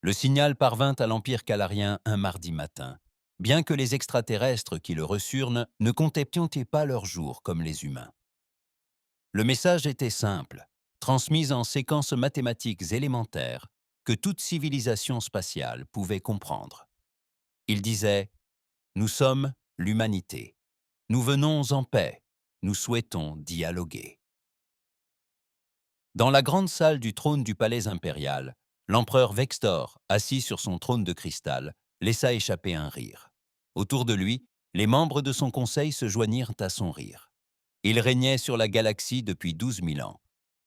Le signal parvint à l'Empire calarien un mardi matin, bien que les extraterrestres qui le reçurent ne comptaient pas leur jour comme les humains. Le message était simple, transmis en séquences mathématiques élémentaires que toute civilisation spatiale pouvait comprendre. Il disait « Nous sommes l'humanité. Nous venons en paix. Nous souhaitons dialoguer. » Dans la grande salle du trône du palais impérial, l'empereur Vextor, assis sur son trône de cristal, laissa échapper un rire. Autour de lui, les membres de son conseil se joignirent à son rire. Il régnait sur la galaxie depuis 12 000 ans.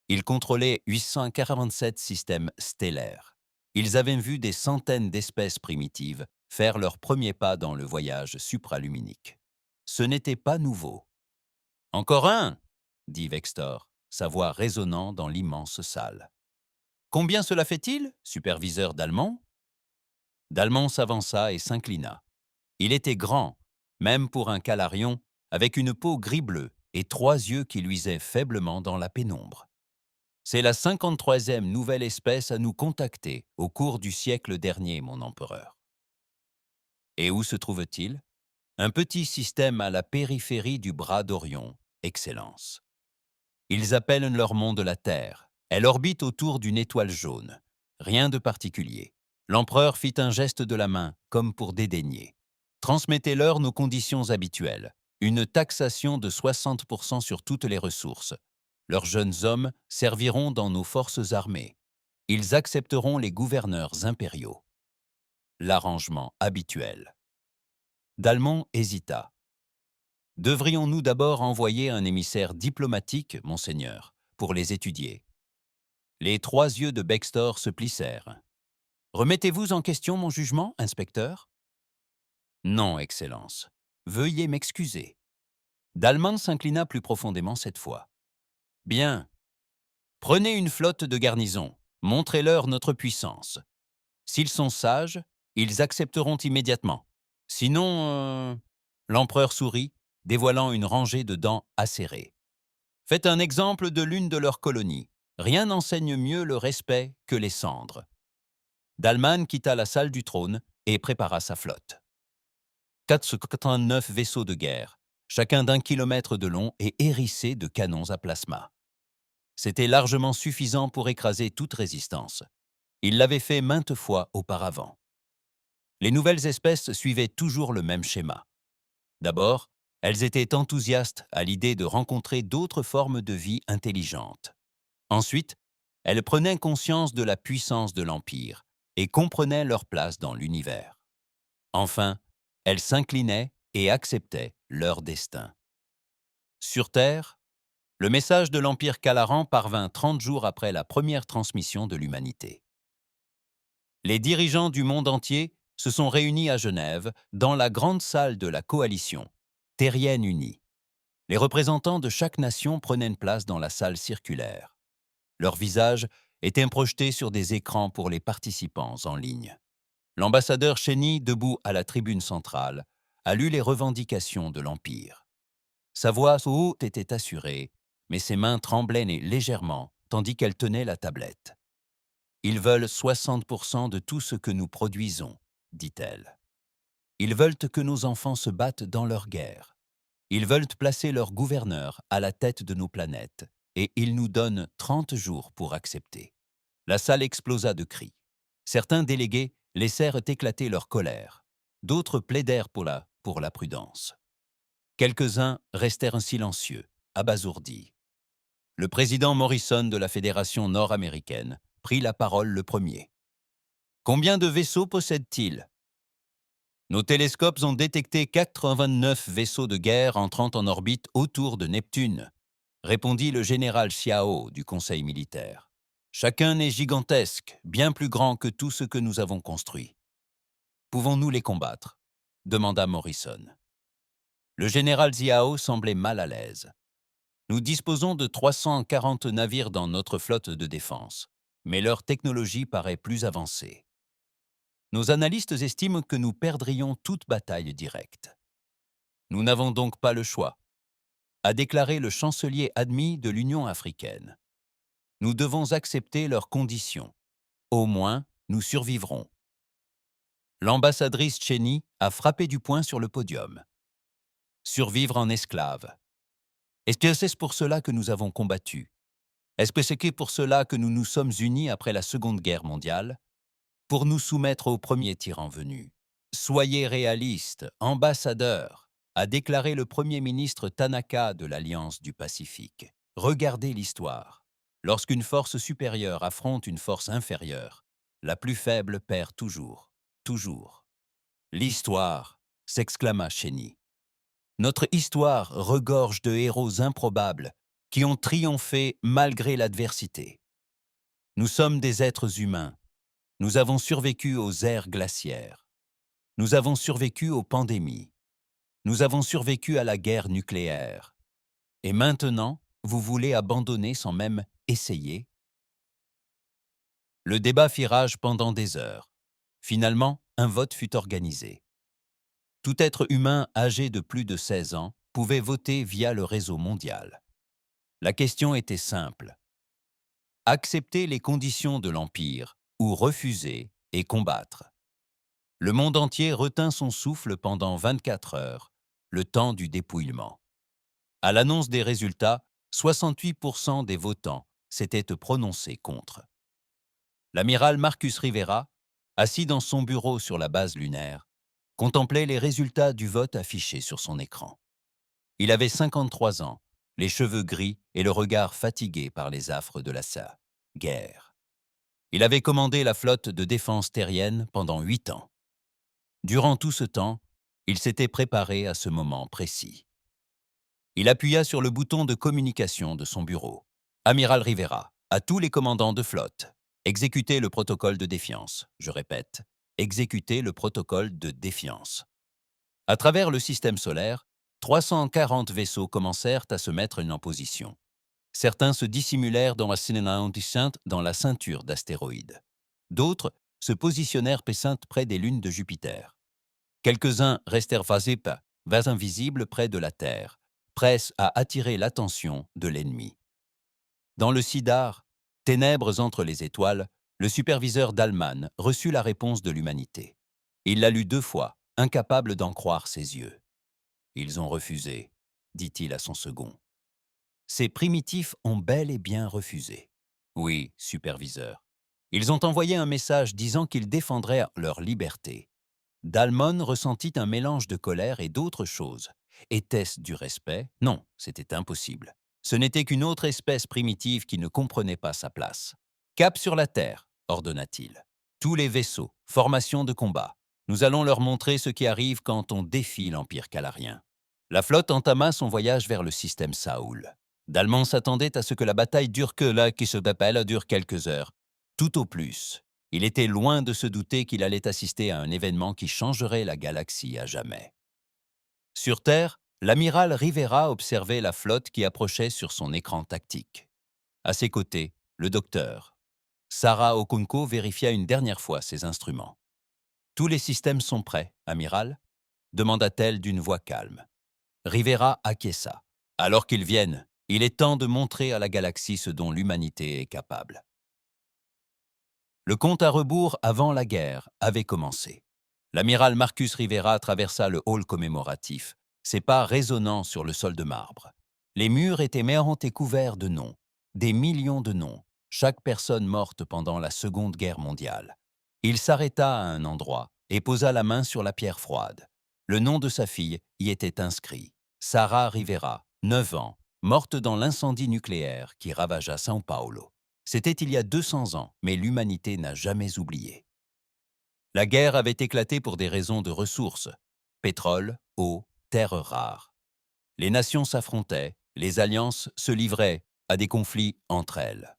Il contrôlait 847 systèmes stellaires. Ils avaient vu des centaines d'espèces primitives faire leurs premiers pas dans le voyage supraluminique. Ce n'était pas nouveau. « Encore un !» dit Vextor, sa voix résonnant dans l'immense salle. « Combien cela fait-il, superviseur Dalmon ?» Dalmon s'avança et s'inclina. Il était grand, même pour un calarion, avec une peau gris-bleu et 3 yeux qui luisaient faiblement dans la pénombre. C'est la 53e nouvelle espèce à nous contacter au cours du siècle dernier, mon empereur. Et où se trouve-t-il? Un petit système à la périphérie du bras d'Orion, Excellence. Ils appellent leur monde la Terre. Elle orbite autour d'une étoile jaune. Rien de particulier. L'empereur fit un geste de la main, comme pour dédaigner. Transmettez-leur nos conditions habituelles. Une taxation de 60% sur toutes les ressources. Leurs jeunes hommes serviront dans nos forces armées. Ils accepteront les gouverneurs impériaux. L'arrangement habituel. Dalmon hésita. Devrions-nous d'abord envoyer un émissaire diplomatique, monseigneur, pour les étudier? Les 3 yeux de Bextor se plissèrent. Remettez-vous en question mon jugement, inspecteur? Non, Excellence. Veuillez m'excuser. Dalman s'inclina plus profondément cette fois. Bien. Prenez une flotte de garnison. Montrez-leur notre puissance. S'ils sont sages, ils accepteront immédiatement. Sinon, L'empereur sourit, dévoilant une rangée de dents acérées. Faites un exemple de l'une de leurs colonies. Rien n'enseigne mieux le respect que les cendres. Dalman quitta la salle du trône et prépara sa flotte. 489 vaisseaux de guerre, chacun d'1 kilomètre de long et hérissés de canons à plasma. C'était largement suffisant pour écraser toute résistance. Il l'avait fait maintes fois auparavant. Les nouvelles espèces suivaient toujours le même schéma. D'abord, elles étaient enthousiastes à l'idée de rencontrer d'autres formes de vie intelligentes. Ensuite, elles prenaient conscience de la puissance de l'Empire et comprenaient leur place dans l'univers. Enfin, elles s'inclinaient et acceptaient leur destin. Sur Terre, le message de l'Empire Calaran parvint 30 jours après la première transmission de l'humanité. Les dirigeants du monde entier se sont réunis à Genève dans la grande salle de la coalition, Terrienne Unie. Les représentants de chaque nation prenaient une place dans la salle circulaire. Leurs visages étaient projetés sur des écrans pour les participants en ligne. L'ambassadeur Chény, debout à la tribune centrale, a lu les revendications de l'Empire. Sa voix haute était assurée, mais ses mains tremblaient légèrement tandis qu'elle tenait la tablette. « Ils veulent 60% de tout ce que nous produisons, dit-elle. Ils veulent que nos enfants se battent dans leur guerre. Ils veulent placer leur gouverneur à la tête de nos planètes, et ils nous donnent 30 jours pour accepter. » La salle explosa de cris. Certains délégués laissèrent éclater leur colère. D'autres plaidèrent pour la prudence. Quelques-uns restèrent silencieux, abasourdis. Le président Morrison de la Fédération nord-américaine prit la parole le premier. « Combien de vaisseaux possède-t-il » ? Nos télescopes ont détecté 89 vaisseaux de guerre entrant en orbite autour de Neptune, répondit le général Xiao du Conseil militaire. Chacun est gigantesque, bien plus grand que tout ce que nous avons construit. Pouvons-nous les combattre? Demanda Morrison. Le général Xiao semblait mal à l'aise. Nous disposons de 340 navires dans notre flotte de défense, mais leur technologie paraît plus avancée. Nos analystes estiment que nous perdrions toute bataille directe. Nous n'avons donc pas le choix, a déclaré le chancelier admis de l'Union africaine. Nous devons accepter leurs conditions. Au moins, nous survivrons. L'ambassadrice Cheney a frappé du poing sur le podium. Survivre en esclave. Est-ce que c'est pour cela que nous avons combattu? Est-ce que c'est pour cela que nous nous sommes unis après la Seconde Guerre mondiale? Pour nous soumettre au premier tyran venu. Soyez réalistes, ambassadeurs, a déclaré le Premier ministre Tanaka de l'Alliance du Pacifique. Regardez l'histoire. Lorsqu'une force supérieure affronte une force inférieure, la plus faible perd toujours, toujours. L'histoire, s'exclama Cheney. Notre histoire regorge de héros improbables qui ont triomphé malgré l'adversité. Nous sommes des êtres humains. Nous avons survécu aux ères glaciaires. Nous avons survécu aux pandémies. Nous avons survécu à la guerre nucléaire. Et maintenant, vous voulez abandonner sans même essayer? Le débat fit rage pendant des heures. Finalement, un vote fut organisé. Tout être humain âgé de plus de 16 ans pouvait voter via le réseau mondial. La question était simple. Accepter les conditions de l'Empire ou refuser et combattre. Le monde entier retint son souffle pendant 24 heures, le temps du dépouillement. À l'annonce des résultats, 68% des votants s'étaient prononcés contre. L'amiral Marcus Rivera, assis dans son bureau sur la base lunaire, contemplait les résultats du vote affichés sur son écran. Il avait 53 ans, les cheveux gris et le regard fatigué par les affres de la guerre. Il avait commandé la flotte de défense terrienne pendant 8 ans. Durant tout ce temps, il s'était préparé à ce moment précis. Il appuya sur le bouton de communication de son bureau. Amiral Rivera, à tous les commandants de flotte, exécutez le protocole de défiance. Je répète, exécutez le protocole de défiance. À travers le système solaire, 340 vaisseaux commencèrent à se mettre en position. Certains se dissimulèrent dans la ceinture d'astéroïdes. D'autres se positionnèrent près des lunes de Jupiter. Quelques-uns restèrent invisibles près de la Terre, prêts à attirer l'attention de l'ennemi. Dans le Sidar, ténèbres entre les étoiles, le superviseur Dallman reçut la réponse de l'humanité. Il la lut 2 fois, incapable d'en croire ses yeux. « Ils ont refusé », dit-il à son second. « Ces primitifs ont bel et bien refusé. »« Oui, superviseur. Ils ont envoyé un message disant qu'ils défendraient leur liberté. » Dallman ressentit un mélange de colère et d'autres choses. Était-ce du respect? Non, c'était impossible. Ce n'était qu'une autre espèce primitive qui ne comprenait pas sa place. « Cap sur la Terre », ordonna-t-il. « Tous les vaisseaux, formation de combat. Nous allons leur montrer ce qui arrive quand on défie l'Empire calarien. » La flotte entama son voyage vers le système Saoul. Dallman s'attendait à ce que la bataille dure quelques heures, tout au plus. Il était loin de se douter qu'il allait assister à un événement qui changerait la galaxie à jamais. Sur Terre, l'amiral Rivera observait la flotte qui approchait sur son écran tactique. À ses côtés, le docteur. Sarah Okunko vérifia une dernière fois ses instruments. « Tous les systèmes sont prêts, amiral ?» demanda-t-elle d'une voix calme. Rivera acquiesça. « Alors qu'ils viennent, il est temps de montrer à la galaxie ce dont l'humanité est capable. » Le compte à rebours avant la guerre avait commencé. L'amiral Marcus Rivera traversa le hall commémoratif, ses pas résonnant sur le sol de marbre. Les murs étaient méandres et couverts de noms, des millions de noms, chaque personne morte pendant la Seconde Guerre mondiale. Il s'arrêta à un endroit et posa la main sur la pierre froide. Le nom de sa fille y était inscrit. Sarah Rivera, 9 ans, morte dans l'incendie nucléaire qui ravagea São Paulo. C'était il y a 200 ans, mais l'humanité n'a jamais oublié. La guerre avait éclaté pour des raisons de ressources, pétrole, eau, terres rares. Les nations s'affrontaient, les alliances se livraient à des conflits entre elles.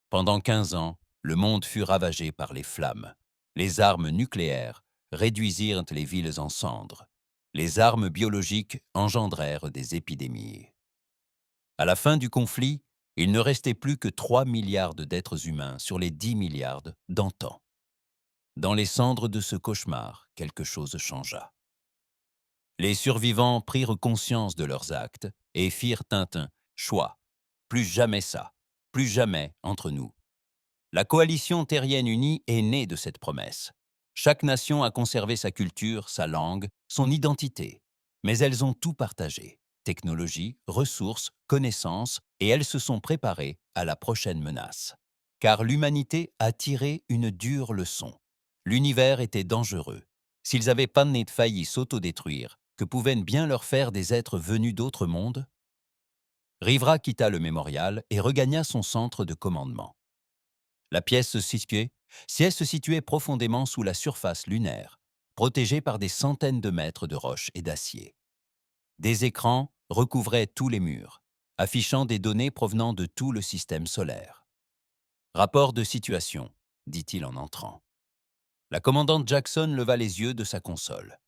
Pendant 15 ans, le monde fut ravagé par les flammes. Les armes nucléaires réduisirent les villes en cendres. Les armes biologiques engendrèrent des épidémies. À la fin du conflit, il ne restait plus que 3 milliards d'êtres humains sur les 10 milliards d'antan. Dans les cendres de ce cauchemar, quelque chose changea. Les survivants prirent conscience de leurs actes et firent un choix. Plus jamais ça, plus jamais entre nous. La coalition terrienne unie est née de cette promesse. Chaque nation a conservé sa culture, sa langue, son identité. Mais elles ont tout partagé. Technologie, ressources, connaissances, et elles se sont préparées à la prochaine menace. Car l'humanité a tiré une dure leçon. L'univers était dangereux. S'ils avaient pas failli s'autodétruire, que pouvaient bien leur faire des êtres venus d'autres mondes? Rivera quitta le mémorial et regagna son centre de commandement. La pièce se situait profondément sous la surface lunaire, protégée par des centaines de mètres de roches et d'acier. Des écrans recouvraient tous les murs, affichant des données provenant de tout le système solaire. « Rapport de situation », dit-il en entrant. La commandante Jackson leva les yeux de sa console.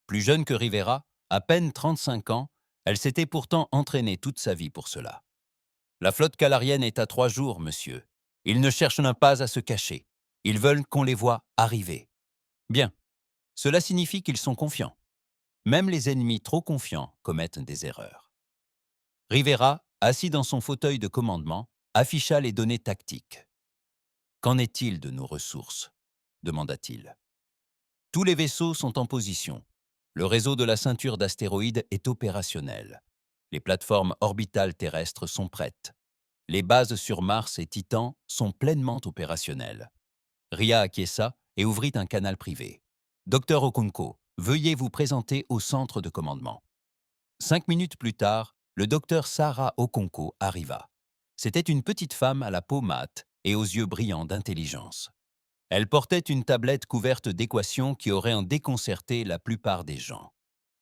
Plus jeune que Rivera, à peine 35 ans, elle s'était pourtant entraînée toute sa vie pour cela. « La flotte calarienne est à 3 jours, monsieur. Ils ne cherchent pas à se cacher. Ils veulent qu'on les voie arriver. » Bien. Cela signifie qu'ils sont confiants. Même les ennemis trop confiants commettent des erreurs. Rivera, assis dans son fauteuil de commandement, afficha les données tactiques. « Qu'en est-il de nos ressources ?» demanda-t-il. « Tous les vaisseaux sont en position. Le réseau de la ceinture d'astéroïdes est opérationnel. Les plateformes orbitales terrestres sont prêtes. Les bases sur Mars et Titan sont pleinement opérationnelles. » Ria acquiesça et ouvrit un canal privé. « Docteur Okonkwo, veuillez vous présenter au centre de commandement. » 5 minutes plus tard, le docteur Sarah Okonkwo arriva. C'était une petite femme à la peau mate et aux yeux brillants d'intelligence. Elle portait une tablette couverte d'équations qui auraient en déconcerté la plupart des gens.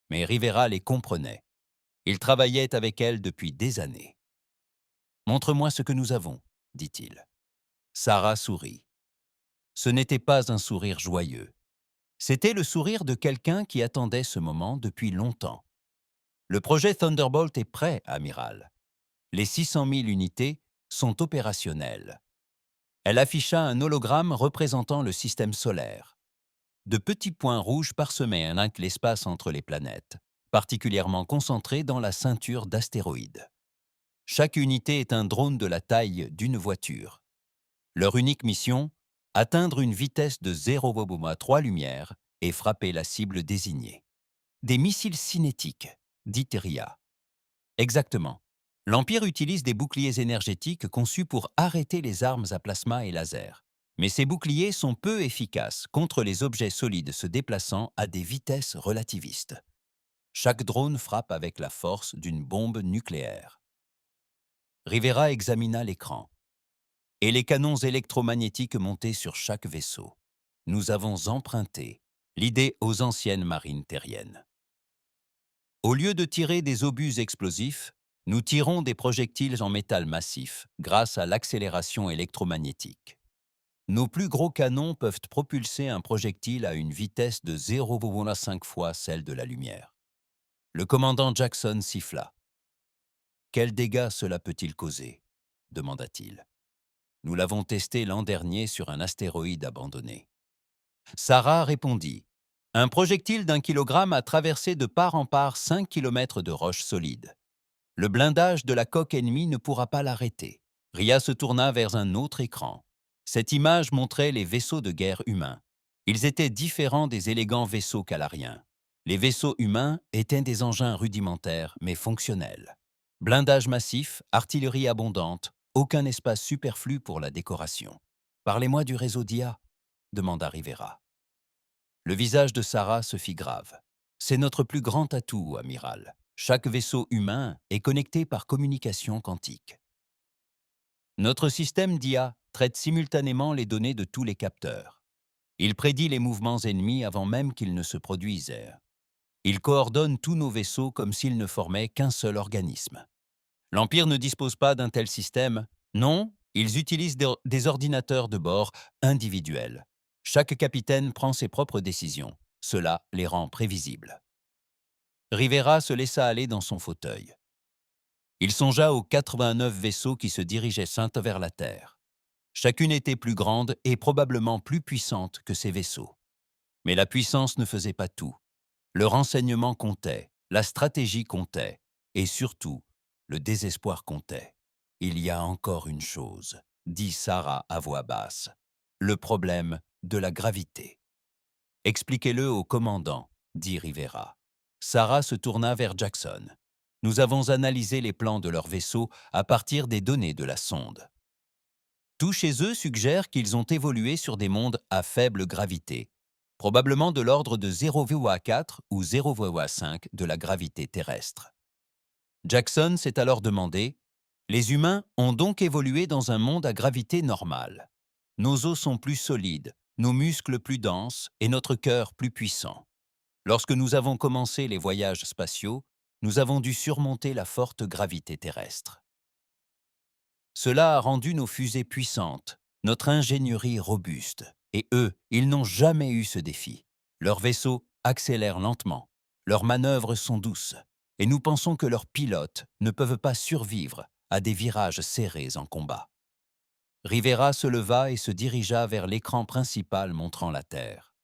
Mais Rivera les comprenait. Il travaillait avec elle depuis des années. « Montre-moi ce que nous avons, » dit-il. Sarah sourit. Ce n'était pas un sourire joyeux. C'était le sourire de quelqu'un qui attendait ce moment depuis longtemps. « Le projet Thunderbolt est prêt, amiral. Les 600 000 unités sont opérationnelles. » Elle afficha un hologramme représentant le système solaire. De petits points rouges parsemaient l'espace entre les planètes, particulièrement concentrés dans la ceinture d'astéroïdes. Chaque unité est un drone de la taille d'une voiture. Leur unique mission, atteindre une vitesse de 0,3 lumières et frapper la cible désignée. Des missiles cinétiques, dit Ria. Exactement. L'Empire utilise des boucliers énergétiques conçus pour arrêter les armes à plasma et laser. Mais ces boucliers sont peu efficaces contre les objets solides se déplaçant à des vitesses relativistes. Chaque drone frappe avec la force d'une bombe nucléaire. Rivera examina l'écran. Et les canons électromagnétiques montés sur chaque vaisseau. Nous avons emprunté l'idée aux anciennes marines terriennes. Au lieu de tirer des obus explosifs, nous tirons des projectiles en métal massif grâce à l'accélération électromagnétique. Nos plus gros canons peuvent propulser un projectile à une vitesse de 0,5 fois celle de la lumière. Le commandant Jackson siffla. « Quels dégâts cela peut-il causer ?» demanda-t-il. « Nous l'avons testé l'an dernier sur un astéroïde abandonné. » Sarah répondit. « Un projectile d'1 kilogramme a traversé de part en part 5 kilomètres de roches solides. Le blindage de la coque ennemie ne pourra pas l'arrêter. » Ria se tourna vers un autre écran. Cette image montrait les vaisseaux de guerre humains. Ils étaient différents des élégants vaisseaux calariens. Les vaisseaux humains étaient des engins rudimentaires mais fonctionnels. Blindage massif, artillerie abondante, aucun espace superflu pour la décoration. « Parlez-moi du réseau d'IA » demanda Rivera. Le visage de Sarah se fit grave. « C'est notre plus grand atout, amiral. Chaque vaisseau humain est connecté par communication quantique. Notre système d'IA traite simultanément les données de tous les capteurs. Il prédit les mouvements ennemis avant même qu'ils ne se produisent. Il coordonne tous nos vaisseaux comme s'ils ne formaient qu'un seul organisme. L'Empire ne dispose pas d'un tel système. Non, ils utilisent des ordinateurs de bord individuels. Chaque capitaine prend ses propres décisions. Cela les rend prévisibles. » Rivera se laissa aller dans son fauteuil. Il songea aux 89 vaisseaux qui se dirigeaient vers la Terre. Chacune était plus grande et probablement plus puissante que ces vaisseaux. Mais la puissance ne faisait pas tout. Le renseignement comptait, la stratégie comptait, et surtout, le désespoir comptait. « Il y a encore une chose, » dit Sarah à voix basse. Le problème de la gravité. Expliquez-le au commandant, dit Rivera. Sarah se tourna vers Jackson. Nous avons analysé les plans de leur vaisseau à partir des données de la sonde. Tout chez eux suggère qu'ils ont évolué sur des mondes à faible gravité, probablement de l'ordre de 0,4 ou 0,5 de la gravité terrestre. Jackson s'est alors demandé « Les humains ont donc évolué dans un monde à gravité normale. Nos os sont plus solides, nos muscles plus denses et notre cœur plus puissant. Lorsque nous avons commencé les voyages spatiaux, nous avons dû surmonter la forte gravité terrestre. Cela a rendu nos fusées puissantes, notre ingénierie robuste. Et eux, ils n'ont jamais eu ce défi. Leurs vaisseaux accélèrent lentement, leurs manœuvres sont douces, et nous pensons que leurs pilotes ne peuvent pas survivre à des virages serrés en combat. » Rivera se leva et se dirigea vers l'écran principal montrant la Terre.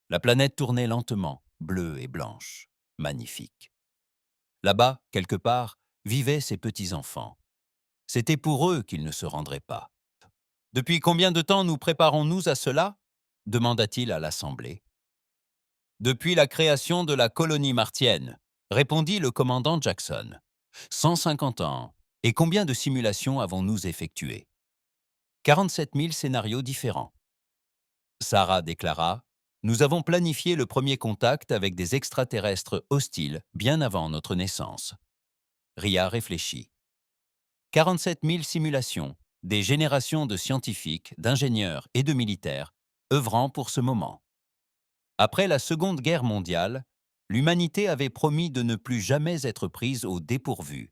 La planète tournait lentement, bleue et blanche, magnifique. Là-bas, quelque part, vivaient ses petits-enfants. C'était pour eux qu'ils ne se rendraient pas. « Depuis combien de temps nous préparons-nous à cela ?» demanda-t-il à l'Assemblée. « Depuis la création de la colonie martienne », répondit le commandant Jackson. « 150 ans. Et combien de simulations avons-nous effectuées ? 47 000 scénarios différents. » Sarah déclara « Nous avons planifié le premier contact avec des extraterrestres hostiles bien avant notre naissance. » Ria réfléchit. 47 000 simulations, des générations de scientifiques, d'ingénieurs et de militaires œuvrant pour ce moment. Après la Seconde Guerre mondiale, l'humanité avait promis de ne plus jamais être prise au dépourvu.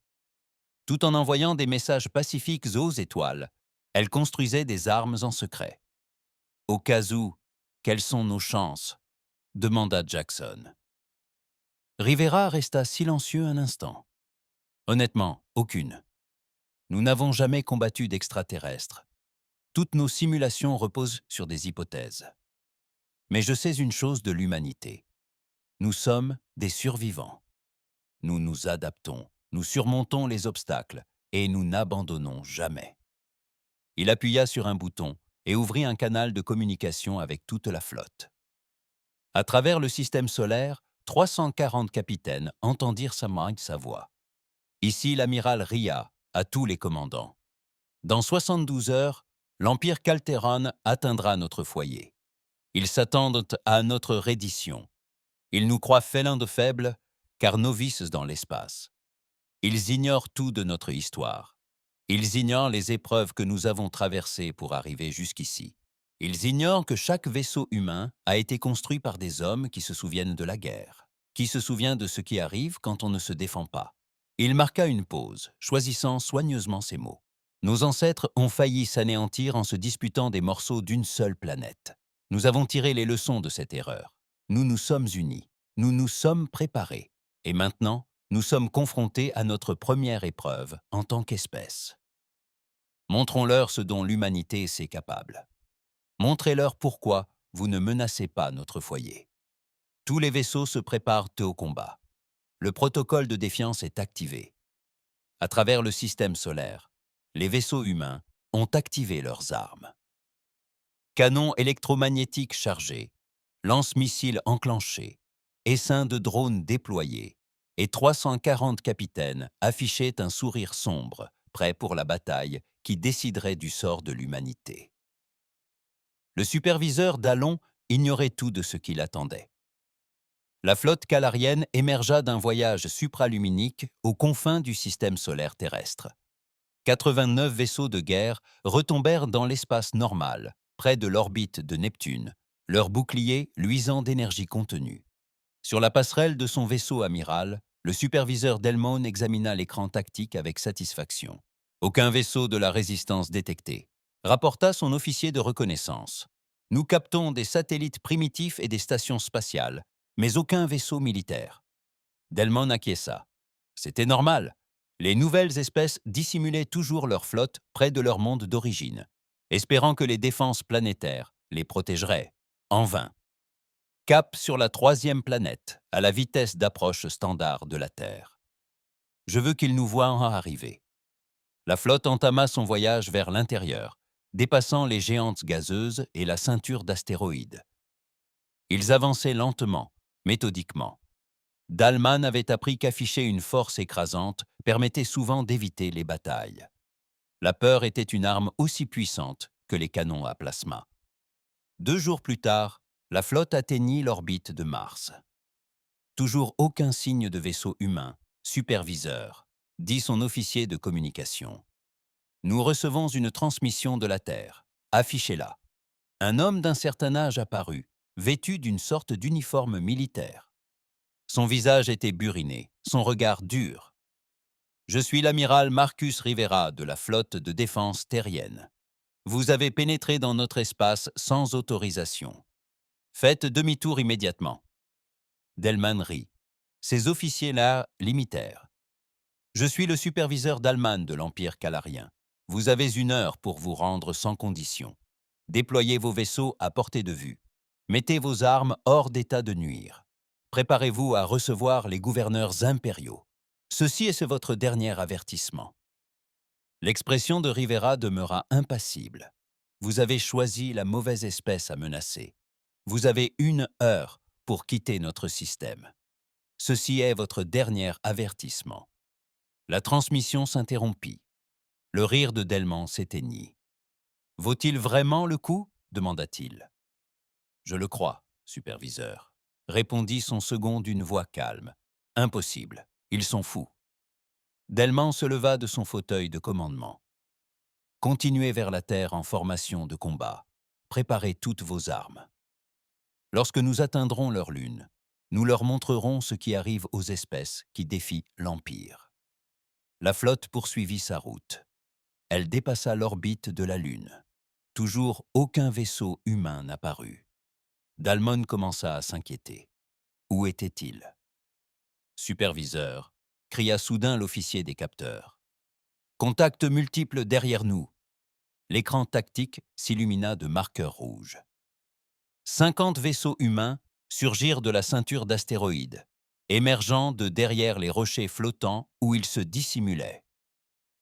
Tout en envoyant des messages pacifiques aux étoiles, elle construisait des armes en secret. « Au cas où, quelles sont nos chances ?» demanda Jackson. Rivera resta silencieux un instant. « Honnêtement, aucune. Nous n'avons jamais combattu d'extraterrestres. Toutes nos simulations reposent sur des hypothèses. Mais je sais une chose de l'humanité. Nous sommes des survivants. Nous nous adaptons, nous surmontons les obstacles et nous n'abandonnons jamais. » Il appuya sur un bouton et ouvrit un canal de communication avec toute la flotte. À travers le système solaire, 340 capitaines entendirent sa voix. « Ici l'amiral Ria, à tous les commandants. Dans 72 heures, l'Empire Calteron atteindra notre foyer. Ils s'attendent à notre reddition. Ils nous croient félins de faibles, car novices dans l'espace. Ils ignorent tout de notre histoire. Ils ignorent les épreuves que nous avons traversées pour arriver jusqu'ici. Ils ignorent que chaque vaisseau humain a été construit par des hommes qui se souviennent de la guerre, qui se souvient de ce qui arrive quand on ne se défend pas. » Il marqua une pause, choisissant soigneusement ses mots. « Nos ancêtres ont failli s'anéantir en se disputant des morceaux d'une seule planète. Nous avons tiré les leçons de cette erreur. Nous nous sommes unis. Nous nous sommes préparés. Et maintenant, nous sommes confrontés à notre première épreuve en tant qu'espèce. Montrons-leur ce dont l'humanité s'est capable. Montrez-leur pourquoi vous ne menacez pas notre foyer. Tous les vaisseaux se préparent au combat. Le protocole de défiance est activé. À travers le système solaire, les vaisseaux humains ont activé leurs armes. Canons électromagnétiques chargés, lance-missiles enclenchés, essaims de drones déployés, et 340 capitaines affichaient un sourire sombre, prêt pour la bataille qui déciderait du sort de l'humanité. Le superviseur Dallon ignorait tout de ce qui l'attendait. La flotte calarienne émergea d'un voyage supraluminique aux confins du système solaire terrestre. 89 vaisseaux de guerre retombèrent dans l'espace normal, près de l'orbite de Neptune, leurs boucliers luisant d'énergie contenue. Sur la passerelle de son vaisseau amiral, le superviseur Delmon examina l'écran tactique avec satisfaction. « Aucun vaisseau de la résistance détecté », rapporta son officier de reconnaissance. « Nous captons des satellites primitifs et des stations spatiales, mais aucun vaisseau militaire. » Delmon acquiesça. C'était normal. Les nouvelles espèces dissimulaient toujours leur flotte près de leur monde d'origine, espérant que les défenses planétaires les protégeraient. En vain. Cap sur la 3e planète, à la vitesse d'approche standard de la Terre. Je veux qu'ils nous voient arriver. La flotte entama son voyage vers l'intérieur, dépassant les géantes gazeuses et la ceinture d'astéroïdes. Ils avançaient lentement, méthodiquement. Dallman avait appris qu'afficher une force écrasante permettait souvent d'éviter les batailles. La peur était une arme aussi puissante que les canons à plasma. 2 jours plus tard, la flotte atteignit l'orbite de Mars. Toujours aucun signe de vaisseau humain, superviseur, dit son officier de communication. Nous recevons une transmission de la Terre. Affichez-la. Un homme d'un certain âge apparut, vêtu d'une sorte d'uniforme militaire. Son visage était buriné, son regard dur. « Je suis l'amiral Marcus Rivera de la flotte de défense terrienne. Vous avez pénétré dans notre espace sans autorisation. Faites demi-tour immédiatement. » Dellman rit. Ces officiers-là l'imitèrent. « Je suis le superviseur d'Allman de l'Empire calarien. Vous avez 1 heure pour vous rendre sans condition. Déployez vos vaisseaux à portée de vue. Mettez vos armes hors d'état de nuire. Préparez-vous à recevoir les gouverneurs impériaux. Ceci est votre dernier avertissement. » L'expression de Rivera demeura impassible. Vous avez choisi la mauvaise espèce à menacer. Vous avez 1 heure pour quitter notre système. Ceci est votre dernier avertissement. La transmission s'interrompit. Le rire de Dellman s'éteignit. « Vaut-il vraiment le coup ?» demanda-t-il. « Je le crois, superviseur, » répondit son second d'une voix calme. « Impossible, ils sont fous. » Dellman se leva de son fauteuil de commandement. « Continuez vers la Terre en formation de combat. Préparez toutes vos armes. Lorsque nous atteindrons leur lune, nous leur montrerons ce qui arrive aux espèces qui défient l'Empire. » La flotte poursuivit sa route. Elle dépassa l'orbite de la Lune. Toujours aucun vaisseau humain n'apparut. Dallman commença à s'inquiéter. Où était-il? « Superviseur, » cria soudain l'officier des capteurs. « Contacts multiples derrière nous. » L'écran tactique s'illumina de marqueurs rouges. 50 vaisseaux humains surgirent de la ceinture d'astéroïdes, émergeant de derrière les rochers flottants où ils se dissimulaient.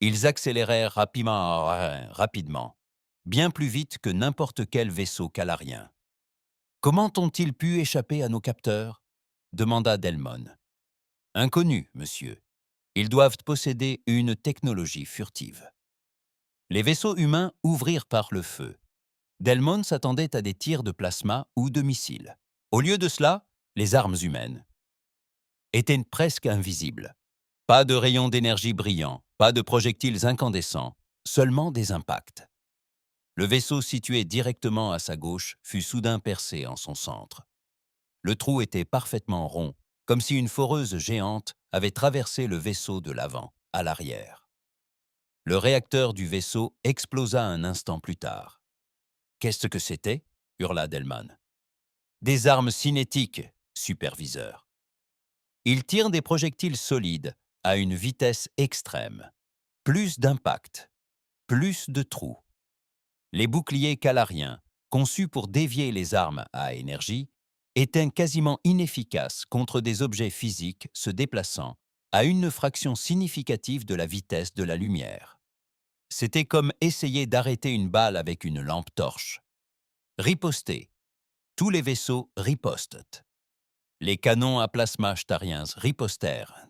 Ils accélérèrent rapidement, bien plus vite que n'importe quel vaisseau calarien. « Comment ont-ils pu échapper à nos capteurs ?» demanda Dellman. « Inconnu, monsieur. Ils doivent posséder une technologie furtive. » Les vaisseaux humains ouvrirent par le feu. Dellman s'attendait à des tirs de plasma ou de missiles. Au lieu de cela, les armes humaines étaient presque invisibles. Pas de rayons d'énergie brillants, pas de projectiles incandescents, seulement des impacts. Le vaisseau situé directement à sa gauche fut soudain percé en son centre. Le trou était parfaitement rond, comme si une foreuse géante avait traversé le vaisseau de l'avant, à l'arrière. Le réacteur du vaisseau explosa un instant plus tard. « Qu'est-ce que c'était ?» hurla Dellman. « Des armes cinétiques, superviseur. Ils tirent des projectiles solides à une vitesse extrême. Plus d'impact, plus de trous. Les boucliers calariens, conçus pour dévier les armes à énergie, étaient quasiment inefficaces contre des objets physiques se déplaçant à une fraction significative de la vitesse de la lumière. C'était comme essayer d'arrêter une balle avec une lampe torche. Riposter. Tous les vaisseaux ripostent. Les canons à plasma stariens ripostèrent.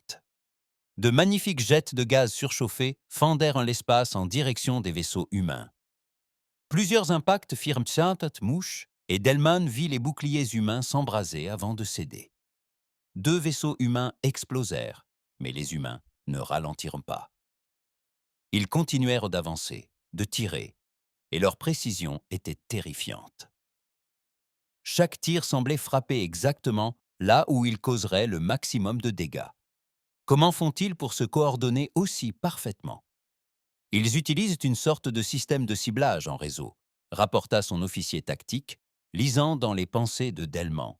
De magnifiques jets de gaz surchauffés fendèrent l'espace en direction des vaisseaux humains. Plusieurs impacts firent mouche et Dellman vit les boucliers humains s'embraser avant de céder. 2 vaisseaux humains explosèrent, mais les humains ne ralentirent pas. Ils continuèrent d'avancer, de tirer, et leur précision était terrifiante. Chaque tir semblait frapper exactement là où il causerait le maximum de dégâts. Comment font-ils pour se coordonner aussi parfaitement? Ils utilisent une sorte de système de ciblage en réseau, rapporta son officier tactique, lisant dans les pensées de Dellman.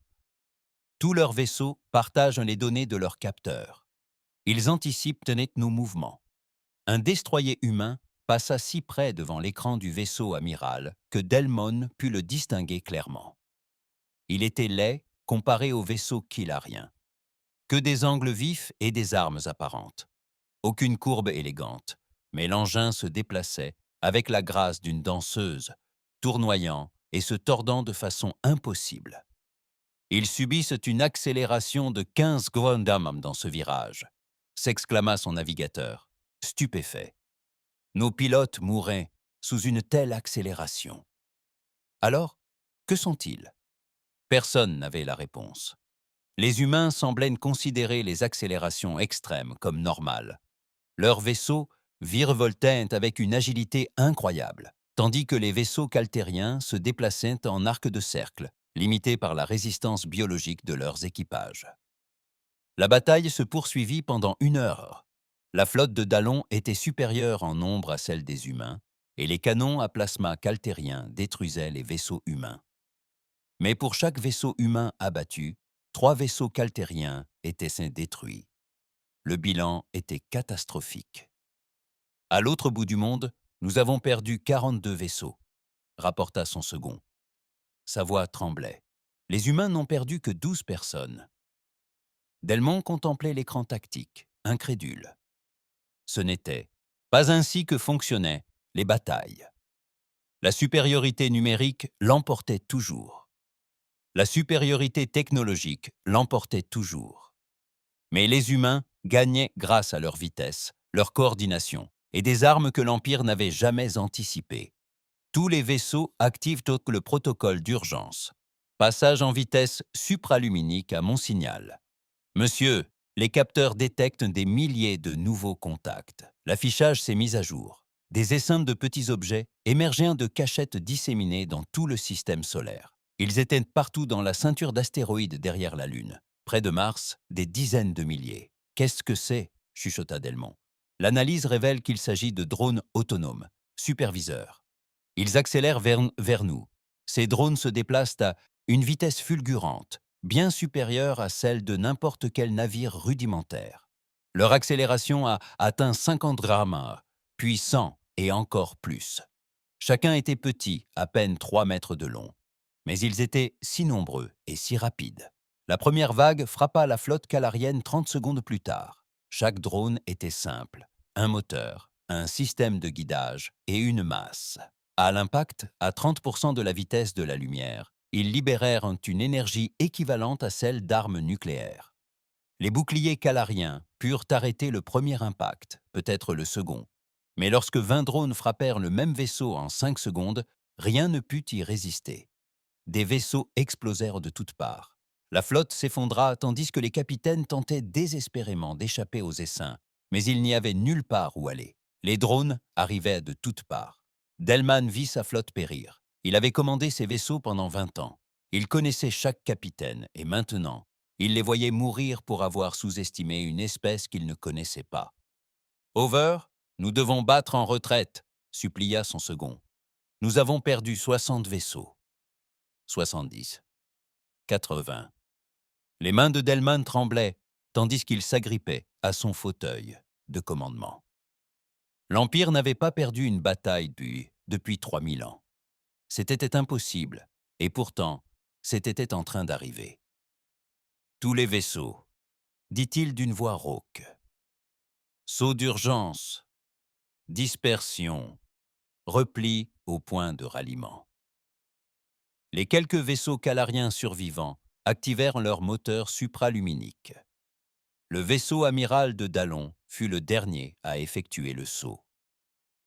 Tous leurs vaisseaux partagent les données de leurs capteurs. Ils anticipent nos mouvements. Un destroyer humain passa si près devant l'écran du vaisseau amiral que Dellman put le distinguer clairement. Il était laid comparé au vaisseau kilarien. Que des angles vifs et des armes apparentes. Aucune courbe élégante, mais l'engin se déplaçait avec la grâce d'une danseuse, tournoyant et se tordant de façon impossible. Ils subissent une accélération de 15 grands dans ce virage, s'exclama son navigateur, stupéfait. Nos pilotes mourraient sous une telle accélération. Alors, que sont-ils? Personne n'avait la réponse. Les humains semblaient considérer les accélérations extrêmes comme normales. Leurs vaisseaux virevoltaient avec une agilité incroyable, tandis que les vaisseaux caltériens se déplaçaient en arc de cercle, limités par la résistance biologique de leurs équipages. La bataille se poursuivit pendant 1 heure. La flotte de Dallon était supérieure en nombre à celle des humains, et les canons à plasma caltériens détruisaient les vaisseaux humains. Mais pour chaque vaisseau humain abattu, 3 vaisseaux caltériens étaient détruits. Le bilan était catastrophique. À l'autre bout du monde, nous avons perdu 42 vaisseaux, rapporta son second. Sa voix tremblait. Les humains n'ont perdu que 12 personnes. Delmont contemplait l'écran tactique, incrédule. Ce n'était pas ainsi que fonctionnaient les batailles. La supériorité numérique l'emportait toujours. La supériorité technologique l'emportait toujours. Mais les humains gagnaient grâce à leur vitesse, leur coordination et des armes que l'Empire n'avait jamais anticipées. Tous les vaisseaux activent le protocole d'urgence. Passage en vitesse supraluminique à mon signal. Monsieur, les capteurs détectent des milliers de nouveaux contacts. L'affichage s'est mis à jour. Des essaims de petits objets émergeaient de cachettes disséminées dans tout le système solaire. Ils étaient partout dans la ceinture d'astéroïdes derrière la Lune. Près de Mars, des dizaines de milliers. Qu'est-ce que c'est? Chuchota Delmont. L'analyse révèle qu'il s'agit de drones autonomes, superviseurs. Ils accélèrent vers nous. Ces drones se déplacent à une vitesse fulgurante, bien supérieure à celle de n'importe quel navire rudimentaire. Leur accélération a atteint 50 grammes, puis 100 et encore plus. Chacun était petit, à peine 3 mètres de long. Mais ils étaient si nombreux et si rapides. La première vague frappa la flotte calarienne 30 secondes plus tard. Chaque drone était simple, un moteur, un système de guidage et une masse. À l'impact, à 30% de la vitesse de la lumière, ils libérèrent une énergie équivalente à celle d'armes nucléaires. Les boucliers calariens purent arrêter le premier impact, peut-être le second. Mais lorsque 20 drones frappèrent le même vaisseau en 5 secondes, rien ne put y résister. Des vaisseaux explosèrent de toutes parts. La flotte s'effondra tandis que les capitaines tentaient désespérément d'échapper aux essaims, mais il n'y avait nulle part où aller. Les drones arrivaient de toutes parts. Delman vit sa flotte périr. Il avait commandé ses vaisseaux pendant 20 ans. Il connaissait chaque capitaine et maintenant, il les voyait mourir pour avoir sous-estimé une espèce qu'il ne connaissait pas. « Over, nous devons battre en retraite », supplia son second. « Nous avons perdu 60 vaisseaux. » 70. 80. Les mains de Delman tremblaient, tandis qu'il s'agrippait à son fauteuil de commandement. L'Empire n'avait pas perdu une bataille depuis 3000 ans. C'était impossible, et pourtant, c'était en train d'arriver. Tous les vaisseaux, dit-il d'une voix rauque. Saut d'urgence, dispersion, repli au point de ralliement. Les quelques vaisseaux calariens survivants activèrent leurs moteurs supraluminiques. Le vaisseau amiral de Dallon fut le dernier à effectuer le saut.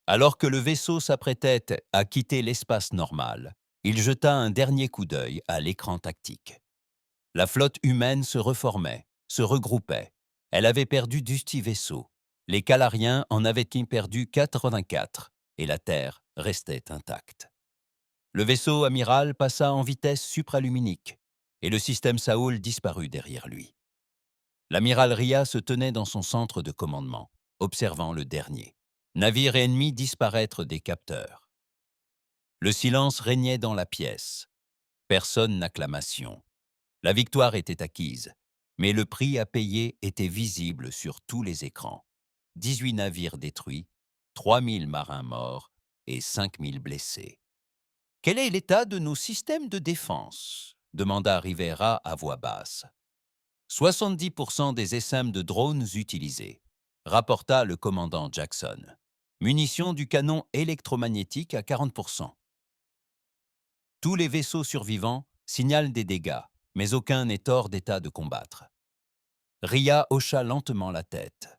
Alors que le vaisseau s'apprêtait à quitter l'espace normal, il jeta un dernier coup d'œil à l'écran tactique. La flotte humaine se reformait, se regroupait. Elle avait perdu 10 vaisseaux. Les calariens en avaient perdu 84 et la Terre restait intacte. Le vaisseau amiral passa en vitesse supraluminique et le système Saoul disparut derrière lui. L'amiral Ria se tenait dans son centre de commandement, observant le dernier. Navire ennemi disparaître des capteurs. Le silence régnait dans la pièce. Personne n'acclamation. La victoire était acquise, mais le prix à payer était visible sur tous les écrans. 18 navires détruits, 3000 marins morts et 5000 blessés. « Quel est l'état de nos systèmes de défense ?» demanda Rivera à voix basse. 70% des essaims de drones utilisés, rapporta le commandant Jackson. munitions du canon électromagnétique à 40%. Tous les vaisseaux survivants signalent des dégâts, mais aucun n'est hors d'état de combattre. Ria hocha lentement la tête.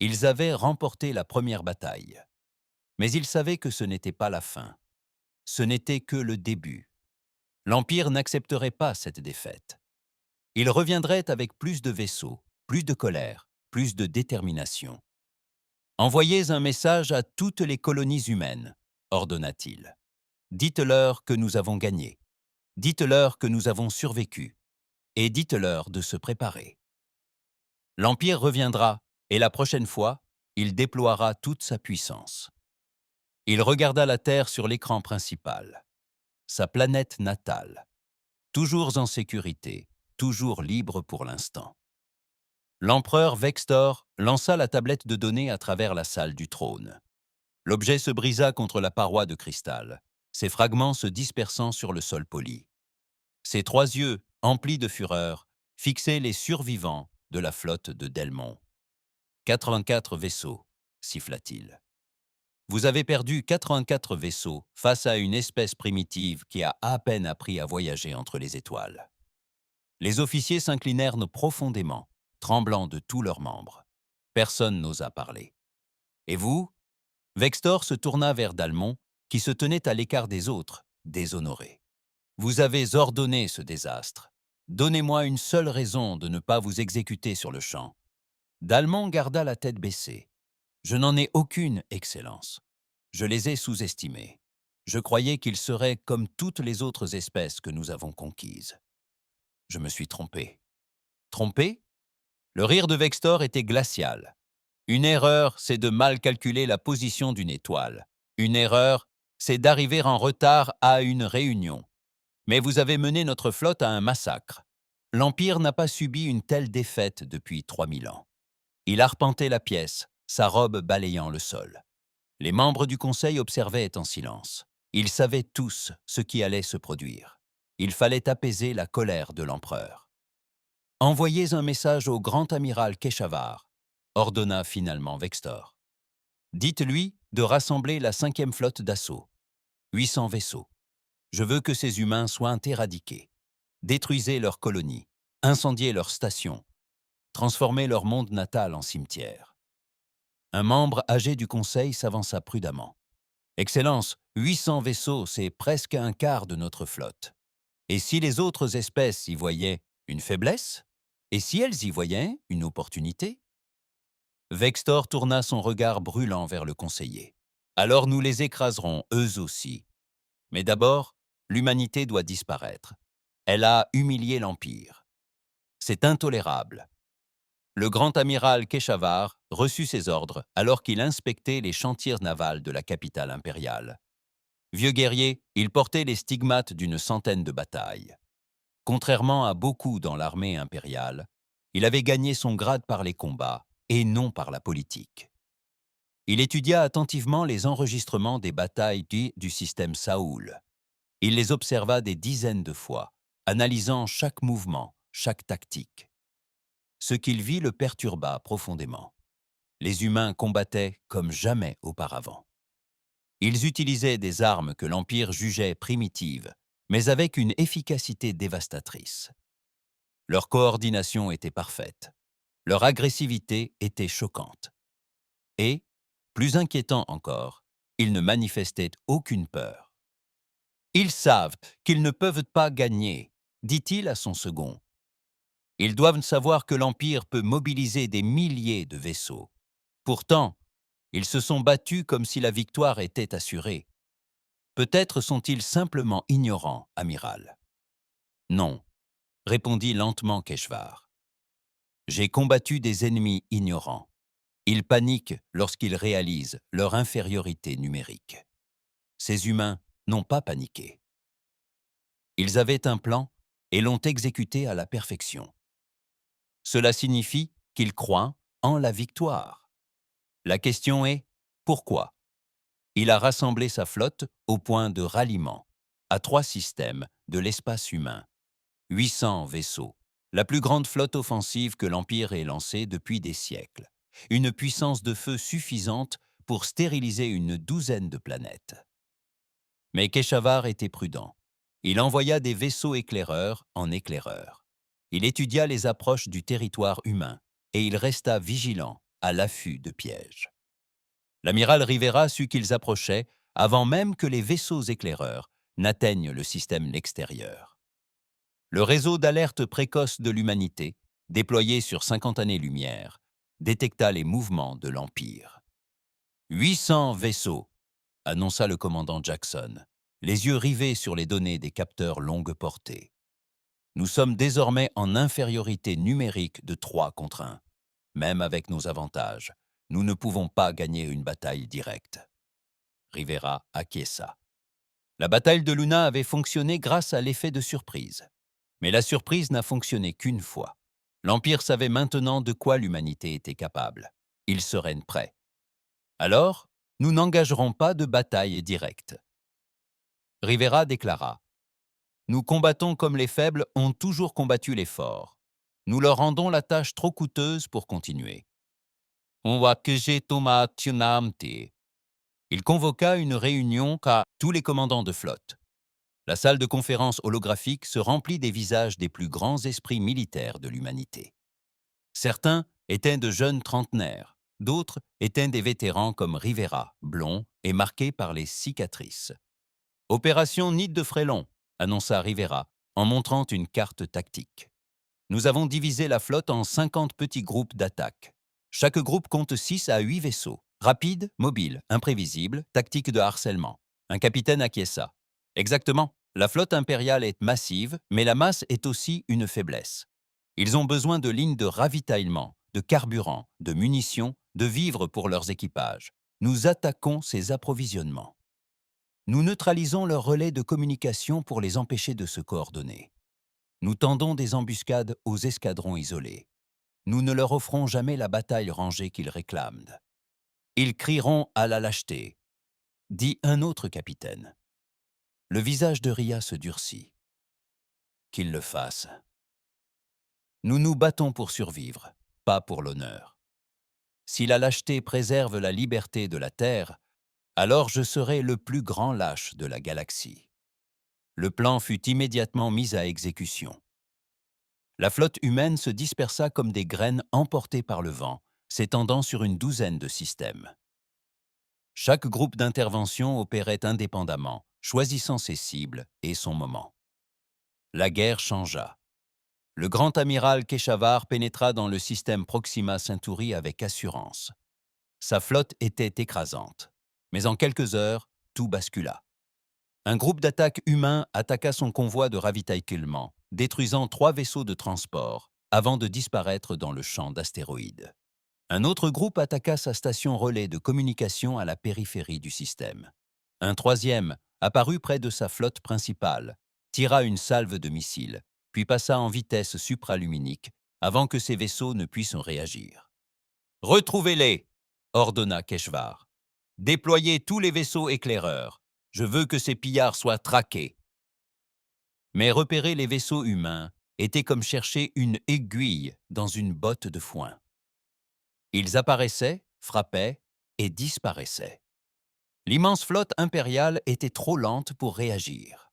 Ils avaient remporté la première bataille. Mais ils savaient que ce n'était pas la fin. Ce n'était que le début. L'Empire n'accepterait pas cette défaite. Il reviendrait avec plus de vaisseaux, plus de colère, plus de détermination. « Envoyez un message à toutes les colonies humaines », ordonna-t-il. « Dites-leur que nous avons gagné. Dites-leur que nous avons survécu. Et dites-leur de se préparer. L'Empire reviendra, et la prochaine fois, il déploiera toute sa puissance. » Il regarda la Terre sur l'écran principal. Sa planète natale. Toujours en sécurité, toujours libre pour l'instant. L'empereur Vextor lança la tablette de données à travers la salle du trône. L'objet se brisa contre la paroi de cristal, ses fragments se dispersant sur le sol poli. Ses 3 yeux, emplis de fureur, fixaient les survivants de la flotte de Delmont. « 84 vaisseaux, siffla-t-il. Vous avez perdu 84 vaisseaux face à une espèce primitive qui a à peine appris à voyager entre les étoiles. » Les officiers s'inclinèrent profondément, tremblant de tous leurs membres. Personne n'osa parler. « Et vous » Vextor se tourna vers Dalmon, qui se tenait à l'écart des autres, déshonoré. « Vous avez ordonné ce désastre. Donnez-moi une seule raison de ne pas vous exécuter sur le champ. » Dalmon garda la tête baissée. « Je n'en ai aucune, Excellence. Je les ai sous-estimés. Je croyais qu'ils seraient comme toutes les autres espèces que nous avons conquises. Je me suis trompé. » Trompé ? Le rire de Vextor était glacial. Une erreur, c'est de mal calculer la position d'une étoile. Une erreur, c'est d'arriver en retard à une réunion. Mais vous avez mené notre flotte à un massacre. L'Empire n'a pas subi une telle défaite depuis 3000 ans. Il arpentait la pièce, sa robe balayant le sol. Les membres du Conseil observaient en silence. Ils savaient tous ce qui allait se produire. Il fallait apaiser la colère de l'empereur. « Envoyez un message au grand amiral Keshavar », ordonna finalement Vextor. « Dites-lui de rassembler la 5e flotte d'assaut. 800 vaisseaux. Je veux que ces humains soient éradiqués. Détruisez leurs colonies, incendiez leurs stations, transformez leur monde natal en cimetière. » Un membre âgé du Conseil s'avança prudemment. « Excellence, 800 vaisseaux, c'est presque un quart de notre flotte. Et si les autres espèces y voyaient une faiblesse? Et si elles y voyaient une opportunité ?» Vextor tourna son regard brûlant vers le conseiller. « Alors nous les écraserons, eux aussi. Mais d'abord, l'humanité doit disparaître. Elle a humilié l'Empire. C'est intolérable. » Le grand amiral Keshavar reçut ses ordres alors qu'il inspectait les chantiers navals de la capitale impériale. Vieux guerrier, il portait les stigmates d'une centaine de batailles. Contrairement à beaucoup dans l'armée impériale, il avait gagné son grade par les combats et non par la politique. Il étudia attentivement les enregistrements des batailles du système Saoul. Il les observa des dizaines de fois, analysant chaque mouvement, chaque tactique. Ce qu'il vit le perturba profondément. Les humains combattaient comme jamais auparavant. Ils utilisaient des armes que l'Empire jugeait primitives, mais avec une efficacité dévastatrice. Leur coordination était parfaite. Leur agressivité était choquante. Et, plus inquiétant encore, ils ne manifestaient aucune peur. « Ils savent qu'ils ne peuvent pas gagner », dit-il à son second. « Ils doivent savoir que l'Empire peut mobiliser des milliers de vaisseaux. Pourtant, ils se sont battus comme si la victoire était assurée. Peut-être sont-ils simplement ignorants, amiral. » « Non, » répondit lentement Keshvar. « J'ai combattu des ennemis ignorants. Ils paniquent lorsqu'ils réalisent leur infériorité numérique. Ces humains n'ont pas paniqué. Ils avaient un plan et l'ont exécuté à la perfection. Cela signifie qu'ils croient en la victoire. La question est, pourquoi ? Il a rassemblé sa flotte au point de ralliement, à 3 systèmes de l'espace humain. 800 vaisseaux, la plus grande flotte offensive que l'Empire ait lancée depuis des siècles. Une puissance de feu suffisante pour stériliser une douzaine de planètes. Mais Keshavar était prudent. Il envoya des vaisseaux éclaireurs en éclaireurs. Il étudia les approches du territoire humain et il resta vigilant à l'affût de pièges. L'amiral Rivera sut qu'ils approchaient avant même que les vaisseaux éclaireurs n'atteignent le système extérieur. Le réseau d'alerte précoce de l'humanité, déployé sur 50 années-lumière, détecta les mouvements de l'Empire. 800 vaisseaux, annonça le commandant Jackson, les yeux rivés sur les données des capteurs longue portée. Nous sommes désormais en infériorité numérique de 3 contre 1. Même avec nos avantages, nous ne pouvons pas gagner une bataille directe. Rivera acquiesça. La bataille de Luna avait fonctionné grâce à l'effet de surprise. Mais la surprise n'a fonctionné qu'une fois. L'Empire savait maintenant de quoi l'humanité était capable. Il serait prêt. Alors, nous n'engagerons pas de bataille directe. Rivera déclara « Nous combattons comme les faibles ont toujours combattu les forts. Nous leur rendons la tâche trop coûteuse pour continuer. » Il convoqua une réunion à tous les commandants de flotte. La salle de conférence holographique se remplit des visages des plus grands esprits militaires de l'humanité. Certains étaient de jeunes trentenaires, d'autres étaient des vétérans comme Rivera, blond et marqué par les cicatrices. « Opération Nid de Frélon », annonça Rivera en montrant une carte tactique. « Nous avons divisé la flotte en 50 petits groupes d'attaque. Chaque groupe compte 6 à 8 vaisseaux, rapides, mobiles, imprévisibles, tactiques de harcèlement. » Un capitaine acquiesça. Exactement, la flotte impériale est massive, mais la masse est aussi une faiblesse. Ils ont besoin de lignes de ravitaillement, de carburant, de munitions, de vivres pour leurs équipages. Nous attaquons ces approvisionnements. Nous neutralisons leurs relais de communication pour les empêcher de se coordonner. Nous tendons des embuscades aux escadrons isolés. Nous ne leur offrons jamais la bataille rangée qu'ils réclament. Ils crieront à la lâcheté, dit un autre capitaine. Le visage de Ria se durcit. Qu'ils le fassent. Nous nous battons pour survivre, pas pour l'honneur. Si la lâcheté préserve la liberté de la Terre, alors je serai le plus grand lâche de la galaxie. Le plan fut immédiatement mis à exécution. La flotte humaine se dispersa comme des graines emportées par le vent, s'étendant sur une douzaine de systèmes. Chaque groupe d'intervention opérait indépendamment, choisissant ses cibles et son moment. La guerre changea. Le grand amiral Keshavar pénétra dans le système Proxima Centauri avec assurance. Sa flotte était écrasante. Mais en quelques heures, tout bascula. Un groupe d'attaque humain attaqua son convoi de ravitaillement, détruisant 3 vaisseaux de transport avant de disparaître dans le champ d'astéroïdes. Un autre groupe attaqua sa station relais de communication à la périphérie du système. Un troisième, apparu près de sa flotte principale, tira une salve de missiles, puis passa en vitesse supraluminique avant que ses vaisseaux ne puissent réagir. « Retrouvez-les !» ordonna Keshvar. « Déployez tous les vaisseaux éclaireurs. Je veux que ces pillards soient traqués. » Mais repérer les vaisseaux humains était comme chercher une aiguille dans une botte de foin. Ils apparaissaient, frappaient et disparaissaient. L'immense flotte impériale était trop lente pour réagir.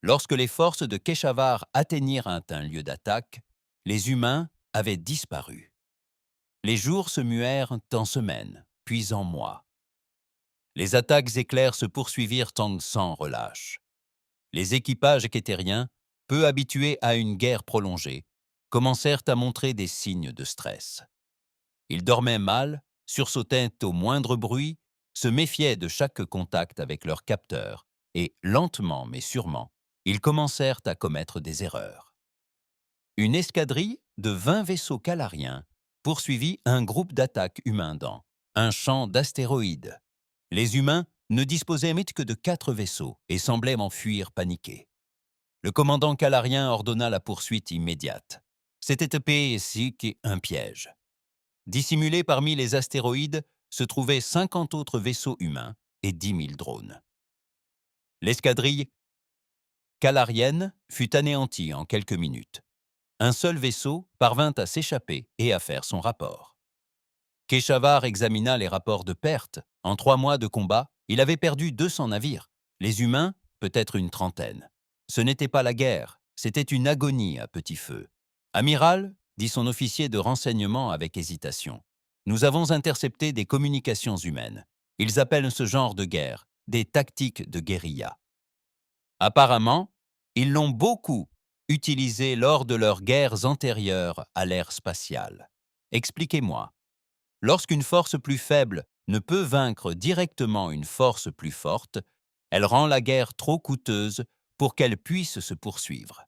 Lorsque les forces de Keshavar atteignirent un lieu d'attaque, les humains avaient disparu. Les jours se muèrent en semaines, puis en mois. Les attaques éclairs se poursuivirent sans relâche. Les équipages kétériens, peu habitués à une guerre prolongée, commencèrent à montrer des signes de stress. Ils dormaient mal, sursautaient au moindre bruit, se méfiaient de chaque contact avec leurs capteurs et, lentement mais sûrement, ils commencèrent à commettre des erreurs. Une escadrille de 20 vaisseaux calariens poursuivit un groupe d'attaque humain dans un champ d'astéroïdes. Les humains ne disposaient que de 4 vaisseaux et semblaient m'enfuir paniqués. Le commandant calarien ordonna la poursuite immédiate. C'était ici un piège. Dissimulés parmi les astéroïdes se trouvaient 50 autres vaisseaux humains et 10 000 drones. L'escadrille calarienne fut anéantie en quelques minutes. Un seul vaisseau parvint à s'échapper et à faire son rapport. Keshavar examina les rapports de pertes. En 3 mois de combat, il avait perdu 200 navires. Les humains, peut-être une trentaine. Ce n'était pas la guerre, c'était une agonie à petit feu. Amiral, dit son officier de renseignement avec hésitation, nous avons intercepté des communications humaines. Ils appellent ce genre de guerre des tactiques de guérilla. Apparemment, ils l'ont beaucoup utilisé lors de leurs guerres antérieures à l'ère spatiale. Expliquez-moi. Lorsqu'une force plus faible ne peut vaincre directement une force plus forte, elle rend la guerre trop coûteuse pour qu'elle puisse se poursuivre.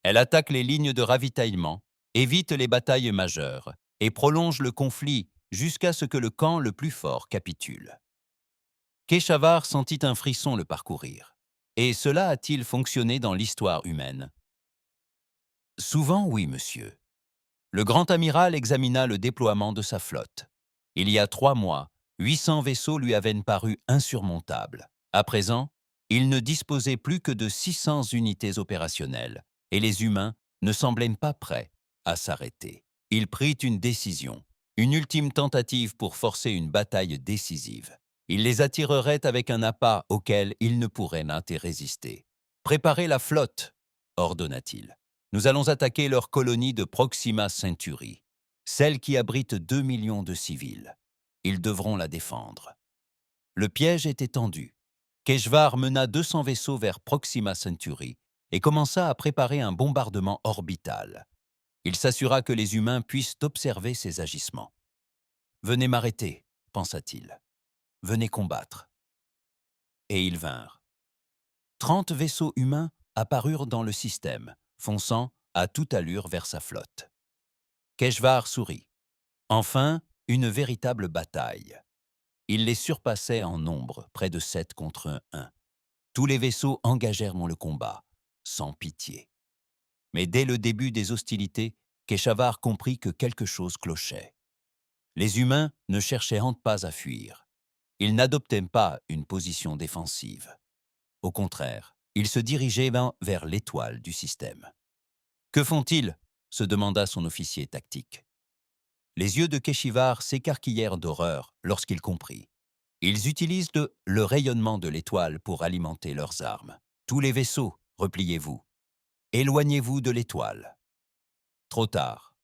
Elle attaque les lignes de ravitaillement, évite les batailles majeures et prolonge le conflit jusqu'à ce que le camp le plus fort capitule. Keshavar sentit un frisson le parcourir. Et cela a-t-il fonctionné dans l'histoire humaine? Souvent, oui, monsieur. Le grand amiral examina le déploiement de sa flotte. Il y a 3 mois, 800 vaisseaux lui avaient paru insurmontables. À présent, il ne disposait plus que de 600 unités opérationnelles, et les humains ne semblaient pas prêts à s'arrêter. Il prit une décision, une ultime tentative pour forcer une bataille décisive. Il les attirerait avec un appât auquel ils ne pourraient n'inter résister. « Préparez la flotte », ordonna-t-il. Nous allons attaquer leur colonie de Proxima Centauri, celle qui abrite 2 millions de civils. Ils devront la défendre. Le piège était tendu. Keshvar mena 200 vaisseaux vers Proxima Centauri et commença à préparer un bombardement orbital. Il s'assura que les humains puissent observer ses agissements. « Venez m'arrêter, pensa-t-il. Venez combattre. » Et ils vinrent. 30 vaisseaux humains apparurent dans le système, fonçant à toute allure vers sa flotte. Keshvar sourit. Enfin, une véritable bataille. Il les surpassait en nombre, près de 7 contre 1. Tous les vaisseaux engagèrent dans le combat, sans pitié. Mais dès le début des hostilités, Keshavar comprit que quelque chose clochait. Les humains ne cherchaient pas à fuir. Ils n'adoptaient pas une position défensive. Au contraire, ils se dirigeaient vers l'étoile du système. « Que font-ils » se demanda son officier tactique. Les yeux de Keshavar s'écarquillèrent d'horreur lorsqu'il comprit. Ils utilisent le rayonnement de l'étoile pour alimenter leurs armes. Tous les vaisseaux, repliez-vous. Éloignez-vous de l'étoile. Trop tard.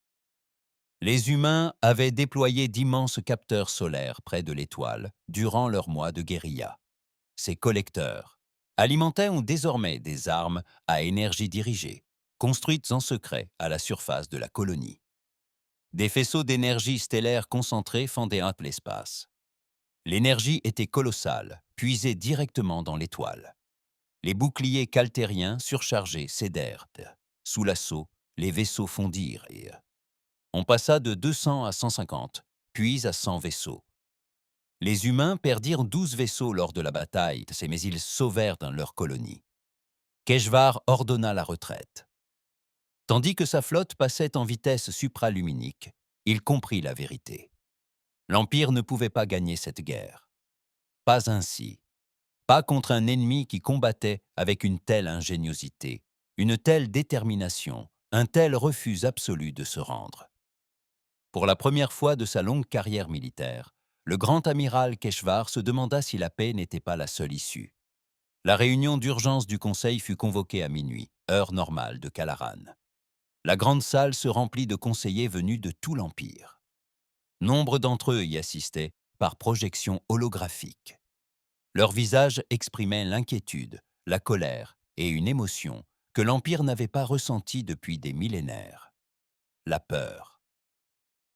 Les humains avaient déployé d'immenses capteurs solaires près de l'étoile durant leurs mois de guérilla. Ces collecteurs alimentaient désormais des armes à énergie dirigée, construites en secret à la surface de la colonie. Des faisceaux d'énergie stellaire concentrés fendaient l'espace. L'énergie était colossale, puisée directement dans l'étoile. Les boucliers caltériens surchargés cédèrent. Sous l'assaut, les vaisseaux fondirent. On passa de 200 à 150, puis à 100 vaisseaux. Les humains perdirent 12 vaisseaux lors de la bataille, mais ils sauvèrent dans leur colonie. Keshvar ordonna la retraite. Tandis que sa flotte passait en vitesse supraluminique, il comprit la vérité. L'Empire ne pouvait pas gagner cette guerre. Pas ainsi. Pas contre un ennemi qui combattait avec une telle ingéniosité, une telle détermination, un tel refus absolu de se rendre. Pour la première fois de sa longue carrière militaire, le grand amiral Keshvar se demanda si la paix n'était pas la seule issue. La réunion d'urgence du Conseil fut convoquée à minuit, heure normale de Calaran. La grande salle se remplit de conseillers venus de tout l'Empire. Nombre d'entre eux y assistaient par projection holographique. Leurs visages exprimaient l'inquiétude, la colère et une émotion que l'Empire n'avait pas ressentie depuis des millénaires. La peur.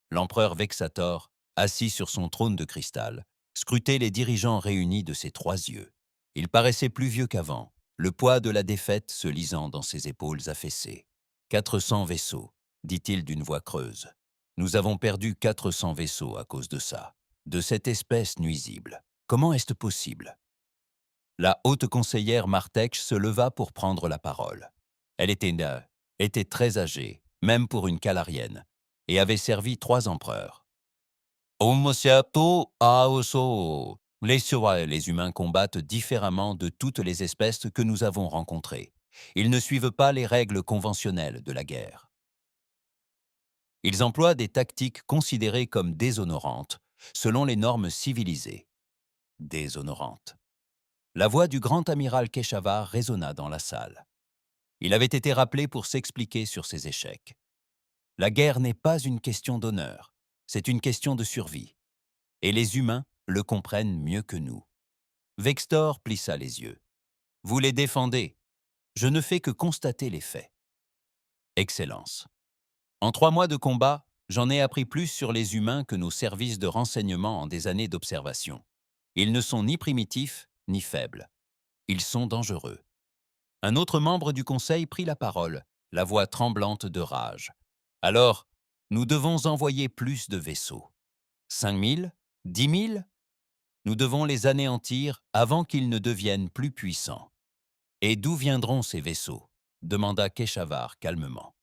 L'empereur Vexator, assis sur son trône de cristal, scrutait les dirigeants réunis de ses 3 yeux. Il paraissait plus vieux qu'avant, le poids de la défaite se lisant dans ses épaules affaissées. « 400 vaisseaux, dit-il d'une voix creuse. Nous avons perdu 400 vaisseaux à cause de ça, de cette espèce nuisible. Comment est-ce possible ?» La haute conseillère Martek se leva pour prendre la parole. Elle était très âgée, même pour une calarienne, et avait servi 3 empereurs. Les humains combattent différemment de toutes les espèces que nous avons rencontrées. Ils ne suivent pas les règles conventionnelles de la guerre. Ils emploient des tactiques considérées comme déshonorantes, selon les normes civilisées. Déshonorantes. La voix du grand amiral Keshavar résonna dans la salle. Il avait été rappelé pour s'expliquer sur ses échecs. La guerre n'est pas une question d'honneur, c'est une question de survie. Et les humains le comprennent mieux que nous. Vextor plissa les yeux. Vous les défendez. Je ne fais que constater les faits. Excellence. En 3 mois de combat, j'en ai appris plus sur les humains que nos services de renseignement en des années d'observation. Ils ne sont ni primitifs, ni faibles. Ils sont dangereux. Un autre membre du conseil prit la parole, la voix tremblante de rage. Alors, nous devons envoyer plus de vaisseaux. 5 000 10 000 Nous devons les anéantir avant qu'ils ne deviennent plus puissants. Et d'où viendront ces vaisseaux demanda Keshavar calmement.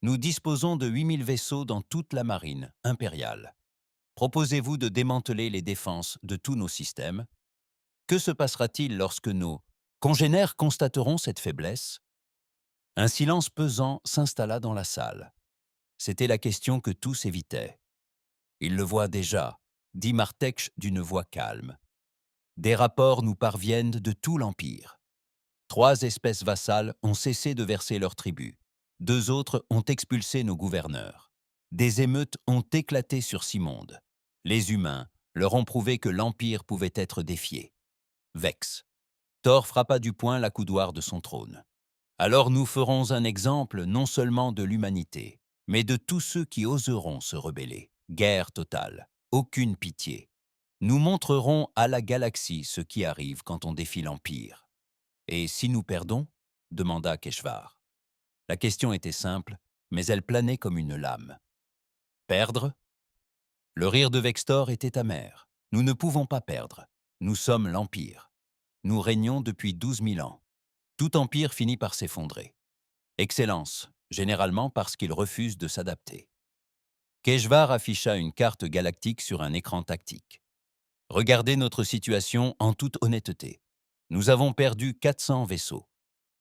Nous disposons de 8 000 vaisseaux dans toute la marine impériale. Proposez-vous de démanteler les défenses de tous nos systèmes? Que se passera-t-il lorsque nos congénères constateront cette faiblesse? Un silence pesant s'installa dans la salle. C'était la question que tous évitaient. Il le voit déjà, dit Martekch d'une voix calme. Des rapports nous parviennent de tout l'Empire. 3 espèces vassales ont cessé de verser leur tribut. 2 autres ont expulsé nos gouverneurs. Des émeutes ont éclaté sur Simonde. Les humains leur ont prouvé que l'Empire pouvait être défié. Vex. Thor frappa du poing l'accoudoir de son trône. Alors nous ferons un exemple non seulement de l'humanité, mais de tous ceux qui oseront se rebeller. Guerre totale, aucune pitié. Nous montrerons à la galaxie ce qui arrive quand on défie l'Empire. Et si nous perdons? Demanda Keshvar. La question était simple, mais elle planait comme une lame. Perdre? Le rire de Vextor était amer. Nous ne pouvons pas perdre. Nous sommes l'Empire. Nous régnons depuis 12 000 ans. Tout empire finit par s'effondrer. Excellence, généralement parce qu'il refuse de s'adapter. Keshvar afficha une carte galactique sur un écran tactique. Regardez notre situation en toute honnêteté. Nous avons perdu 400 vaisseaux.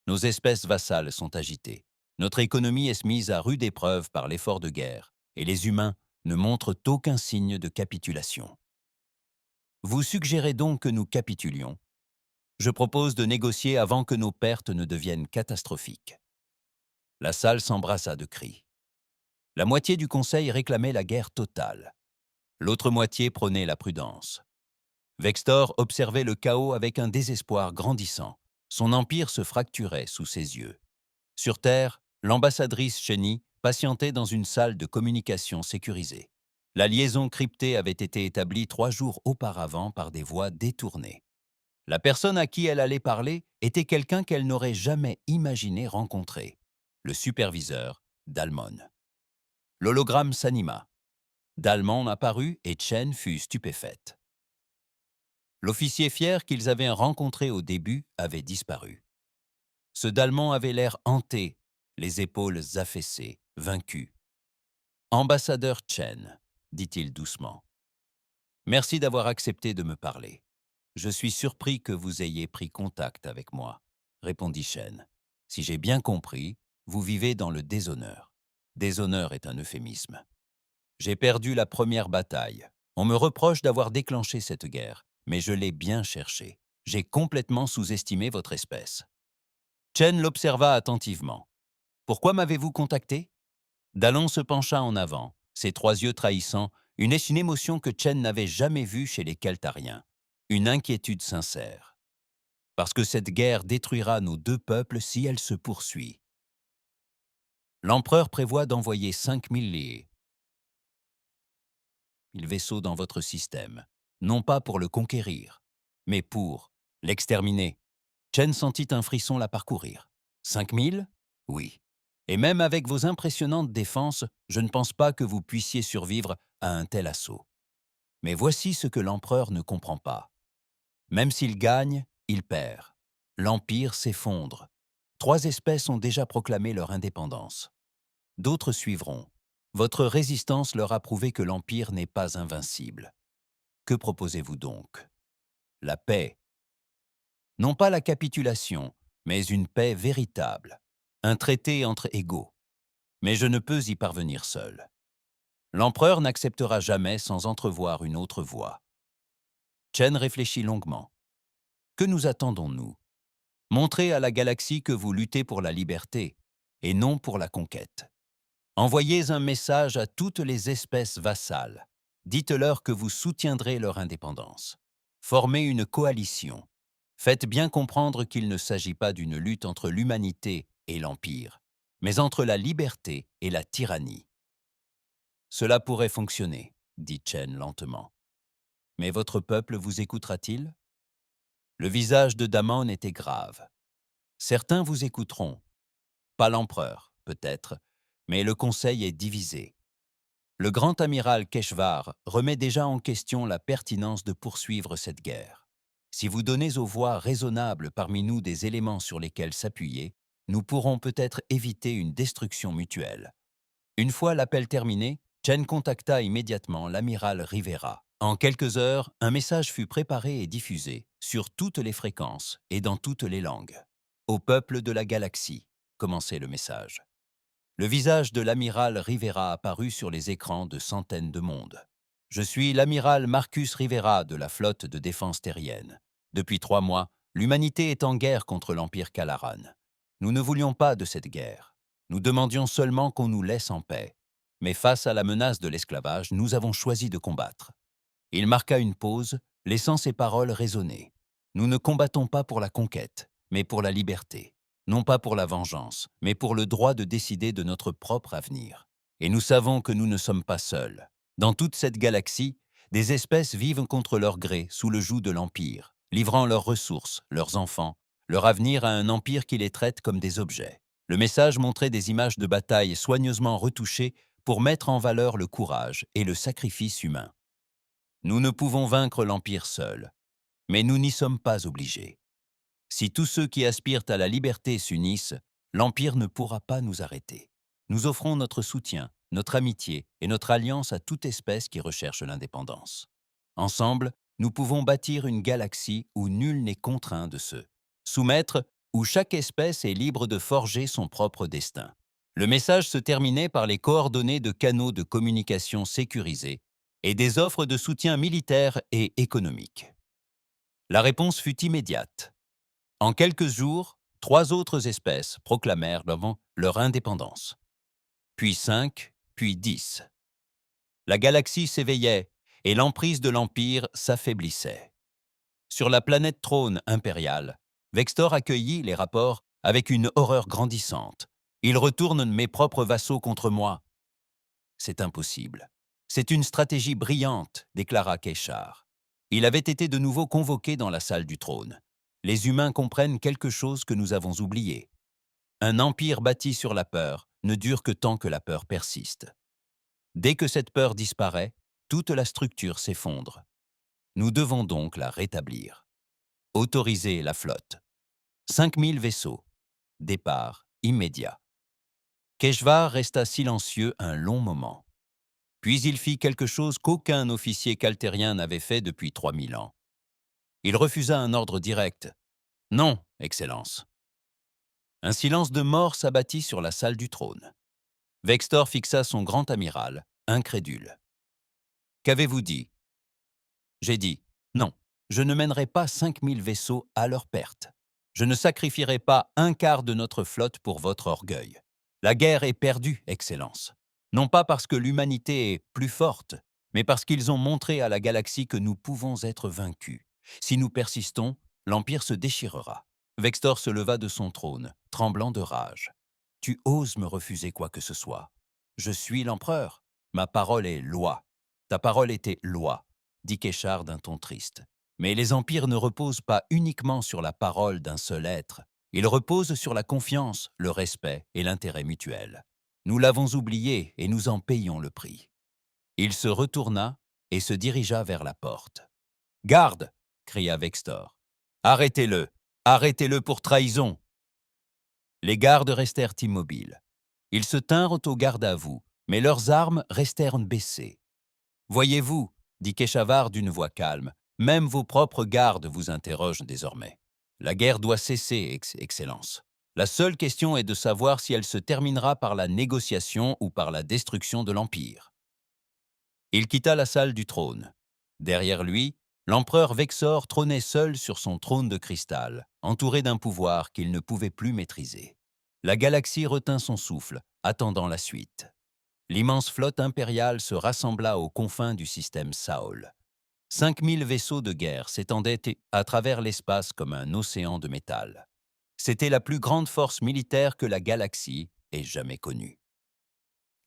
Nos espèces vassales sont agitées. Notre économie est mise à rude épreuve par l'effort de guerre, et les humains ne montrent aucun signe de capitulation. Vous suggérez donc que nous capitulions. Je propose de négocier avant que nos pertes ne deviennent catastrophiques. La salle s'embrassa de cris. La moitié du conseil réclamait la guerre totale. L'autre moitié prônait la prudence. Vextor observait le chaos avec un désespoir grandissant. Son empire se fracturait sous ses yeux. Sur Terre, l'ambassadrice Chenny patientait dans une salle de communication sécurisée. La liaison cryptée avait été établie 3 jours auparavant par des voix détournées. La personne à qui elle allait parler était quelqu'un qu'elle n'aurait jamais imaginé rencontrer, le superviseur Dalmon. L'hologramme s'anima. Dalmon apparut et Chen fut stupéfaite. L'officier fier qu'ils avaient rencontré au début avait disparu. Ce Dalmon avait l'air hanté, les épaules affaissées, vaincu. « Ambassadeur Chen, dit-il doucement. Merci d'avoir accepté de me parler. Je suis surpris que vous ayez pris contact avec moi, répondit Chen. Si j'ai bien compris, vous vivez dans le déshonneur. Déshonneur est un euphémisme. J'ai perdu la première bataille. On me reproche d'avoir déclenché cette guerre, mais je l'ai bien cherchée. J'ai complètement sous-estimé votre espèce. Chen l'observa attentivement. Pourquoi m'avez-vous contacté? Dalon se pencha en avant, ses 3 yeux trahissant une émotion que Chen n'avait jamais vue chez les Keltariens, une inquiétude sincère. Parce que cette guerre détruira nos 2 peuples si elle se poursuit. L'empereur prévoit d'envoyer 5 000 vaisseaux dans votre système, non pas pour le conquérir, mais pour l'exterminer. Chen sentit un frisson la parcourir. 5 000? Oui. Et même avec vos impressionnantes défenses, je ne pense pas que vous puissiez survivre à un tel assaut. Mais voici ce que l'empereur ne comprend pas. Même s'il gagne, il perd. L'empire s'effondre. 3 espèces ont déjà proclamé leur indépendance. D'autres suivront. Votre résistance leur a prouvé que l'empire n'est pas invincible. Que proposez-vous donc? La paix. Non pas la capitulation, mais une paix véritable. Un traité entre égaux. Mais je ne peux y parvenir seul. L'empereur n'acceptera jamais sans entrevoir une autre voie. Chen réfléchit longuement. Que nous attendons-nous? Montrez à la galaxie que vous luttez pour la liberté, et non pour la conquête. Envoyez un message à toutes les espèces vassales. Dites-leur que vous soutiendrez leur indépendance. Formez une coalition. Faites bien comprendre qu'il ne s'agit pas d'une lutte entre l'humanité et l'Empire, mais entre la liberté et la tyrannie. Cela pourrait fonctionner, dit Chen lentement. Mais votre peuple vous écoutera-t-il? Le visage de Damon était grave. Certains vous écouteront. Pas l'empereur, peut-être, mais le conseil est divisé. Le grand amiral Keshvar remet déjà en question la pertinence de poursuivre cette guerre. Si vous donnez aux voix raisonnables parmi nous des éléments sur lesquels s'appuyer, nous pourrons peut-être éviter une destruction mutuelle. Une fois l'appel terminé, Chen contacta immédiatement l'amiral Rivera. En quelques heures, un message fut préparé et diffusé sur toutes les fréquences et dans toutes les langues. Au peuple de la galaxie, commençait le message. Le visage de l'amiral Rivera apparut sur les écrans de centaines de mondes. Je suis l'amiral Marcus Rivera de la flotte de défense terrienne. Depuis 3 mois, l'humanité est en guerre contre l'Empire Calaran. Nous ne voulions pas de cette guerre. Nous demandions seulement qu'on nous laisse en paix. Mais face à la menace de l'esclavage, nous avons choisi de combattre. Il marqua une pause, laissant ses paroles résonner. Nous ne combattons pas pour la conquête, mais pour la liberté. Non pas pour la vengeance, mais pour le droit de décider de notre propre avenir. Et nous savons que nous ne sommes pas seuls. Dans toute cette galaxie, des espèces vivent contre leur gré sous le joug de l'Empire, livrant leurs ressources, leurs enfants, leur avenir à un empire qui les traite comme des objets. Le message montrait des images de bataille soigneusement retouchées pour mettre en valeur le courage et le sacrifice humain. Nous ne pouvons vaincre l'Empire seul, mais nous n'y sommes pas obligés. Si tous ceux qui aspirent à la liberté s'unissent, l'Empire ne pourra pas nous arrêter. Nous offrons notre soutien, notre amitié et notre alliance à toute espèce qui recherche l'indépendance. Ensemble, nous pouvons bâtir une galaxie où nul n'est contraint de se soumettre, où chaque espèce est libre de forger son propre destin. Le message se terminait par les coordonnées de canaux de communication sécurisés et des offres de soutien militaire et économique. La réponse fut immédiate. En quelques jours, 3 autres espèces proclamèrent leur indépendance. Puis 5, puis 10. La galaxie s'éveillait et l'emprise de l'Empire s'affaiblissait. Sur la planète trône impériale, Vextor accueillit les rapports avec une horreur grandissante. Ils retournent mes propres vassaux contre moi. C'est impossible. C'est une stratégie brillante, déclara Keshar. Il avait été de nouveau convoqué dans la salle du trône. Les humains comprennent quelque chose que nous avons oublié. Un empire bâti sur la peur ne dure que tant que la peur persiste. Dès que cette peur disparaît, toute la structure s'effondre. Nous devons donc la rétablir. Autoriser la flotte. 5000 vaisseaux. Départ immédiat. Keshvar resta silencieux un long moment. Puis il fit quelque chose qu'aucun officier caltérien n'avait fait depuis 3000 ans. Il refusa un ordre direct. « Non, Excellence. » Un silence de mort s'abattit sur la salle du trône. Vextor fixa son grand amiral, incrédule. « Qu'avez-vous dit ?» J'ai dit « Non, je ne mènerai pas 5000 vaisseaux à leur perte. Je ne sacrifierai pas un quart de notre flotte pour votre orgueil. La guerre est perdue, Excellence. Non pas parce que l'humanité est plus forte, mais parce qu'ils ont montré à la galaxie que nous pouvons être vaincus. Si nous persistons, l'Empire se déchirera. » Vextor se leva de son trône, tremblant de rage. « Tu oses me refuser quoi que ce soit. Je suis l'empereur. Ma parole est loi. Ta parole était loi, » dit Keshar d'un ton triste. Mais les empires ne reposent pas uniquement sur la parole d'un seul être. Ils reposent sur la confiance, le respect et l'intérêt mutuel. Nous l'avons oublié et nous en payons le prix. Il se retourna et se dirigea vers la porte. « Garde !» cria Vextor. « Arrêtez-le! Arrêtez-le pour trahison !» Les gardes restèrent immobiles. Ils se tinrent au garde à vous, mais leurs armes restèrent baissées. « Voyez-vous, » dit Keshavar d'une voix calme, « même vos propres gardes vous interrogent désormais. La guerre doit cesser, Excellence. La seule question est de savoir si elle se terminera par la négociation ou par la destruction de l'Empire. Il quitta la salle du trône. Derrière lui, l'empereur Vexor trônait seul sur son trône de cristal, entouré d'un pouvoir qu'il ne pouvait plus maîtriser. La galaxie retint son souffle, attendant la suite. L'immense flotte impériale se rassembla aux confins du système Saol. 5000 vaisseaux de guerre s'étendaient à travers l'espace comme un océan de métal. C'était la plus grande force militaire que la galaxie ait jamais connue.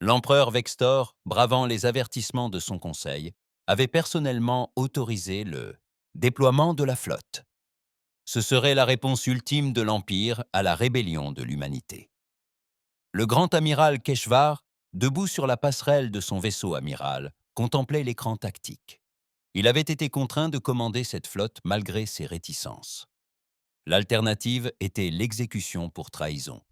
L'empereur Vextor, bravant les avertissements de son conseil, avait personnellement autorisé le déploiement de la flotte. Ce serait la réponse ultime de l'Empire à la rébellion de l'humanité. Le grand amiral Keshvar, debout sur la passerelle de son vaisseau amiral, contemplait l'écran tactique. Il avait été contraint de commander cette flotte malgré ses réticences. L'alternative était l'exécution pour trahison.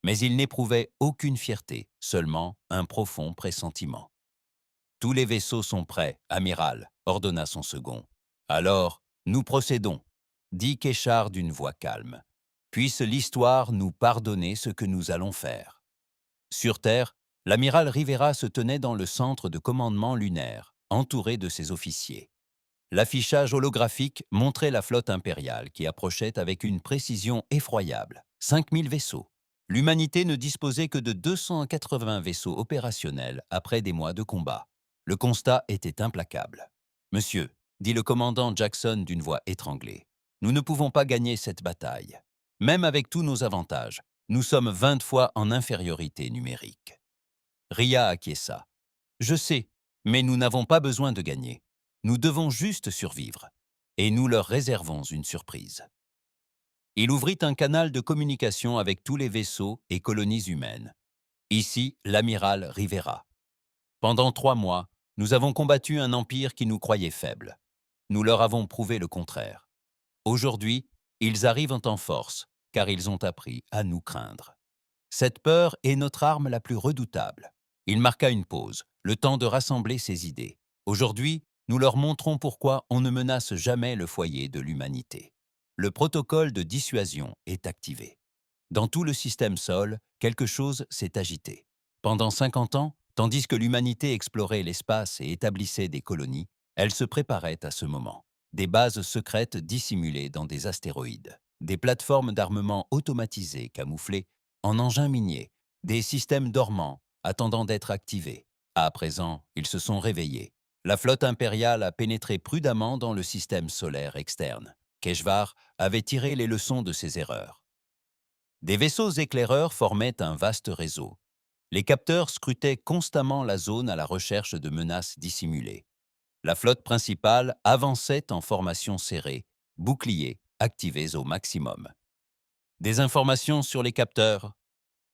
Mais il n'éprouvait aucune fierté, seulement un profond pressentiment. « Tous les vaisseaux sont prêts, amiral », ordonna son second. « Alors, nous procédons », dit Keshvar d'une voix calme. « Puisse l'histoire nous pardonner ce que nous allons faire. » Sur Terre, l'amiral Rivera se tenait dans le centre de commandement lunaire, entouré de ses officiers. L'affichage holographique montrait la flotte impériale qui approchait avec une précision effroyable. 5000 vaisseaux. L'humanité ne disposait que de 280 vaisseaux opérationnels après des mois de combat. Le constat était implacable. « Monsieur », dit le commandant Jackson d'une voix étranglée, « nous ne pouvons pas gagner cette bataille. Même avec tous nos avantages, nous sommes 20 fois en infériorité numérique. » Ria acquiesça. « Je sais, mais nous n'avons pas besoin de gagner. Nous devons juste survivre. Et nous leur réservons une surprise. » Il ouvrit un canal de communication avec tous les vaisseaux et colonies humaines. Ici, l'amiral Rivera. Pendant 3 mois, nous avons combattu un empire qui nous croyait faible. Nous leur avons prouvé le contraire. Aujourd'hui, ils arrivent en force, car ils ont appris à nous craindre. Cette peur est notre arme la plus redoutable. Il marqua une pause, le temps de rassembler ses idées. Aujourd'hui, nous leur montrons pourquoi on ne menace jamais le foyer de l'humanité. Le protocole de dissuasion est activé. Dans tout le système Sol, quelque chose s'est agité. Pendant 50 ans, tandis que l'humanité explorait l'espace et établissait des colonies, elle se préparait à ce moment. Des bases secrètes dissimulées dans des astéroïdes, des plateformes d'armement automatisées camouflées en engins miniers, des systèmes dormants attendant d'être activés. À présent, ils se sont réveillés. La flotte impériale a pénétré prudemment dans le système solaire externe. Keshvar avait tiré les leçons de ses erreurs. Des vaisseaux éclaireurs formaient un vaste réseau. Les capteurs scrutaient constamment la zone à la recherche de menaces dissimulées. La flotte principale avançait en formation serrée, boucliers activés au maximum. « Des informations sur les capteurs ?»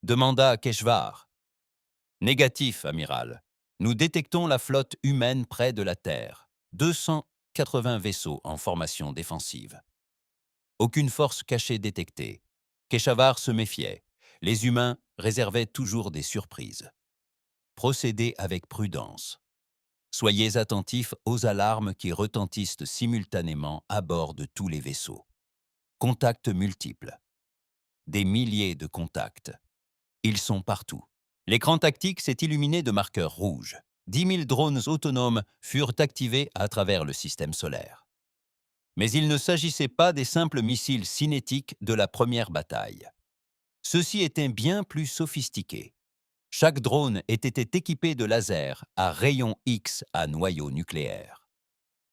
demanda Keshvar. « Négatif, amiral. Nous détectons la flotte humaine près de la Terre. 280 vaisseaux en formation défensive. Aucune force cachée détectée. Keshvar se méfiait. Les humains réservaient toujours des surprises. Procédez avec prudence. Soyez attentifs aux alarmes qui retentissent simultanément à bord de tous les vaisseaux. Contacts multiples. Des milliers de contacts. Ils sont partout. L'écran tactique s'est illuminé de marqueurs rouges. 10 000 drones autonomes furent activés à travers le système solaire. Mais il ne s'agissait pas des simples missiles cinétiques de la première bataille. Ceux-ci étaient bien plus sophistiqués. Chaque drone était équipé de lasers à rayons X à noyau nucléaire.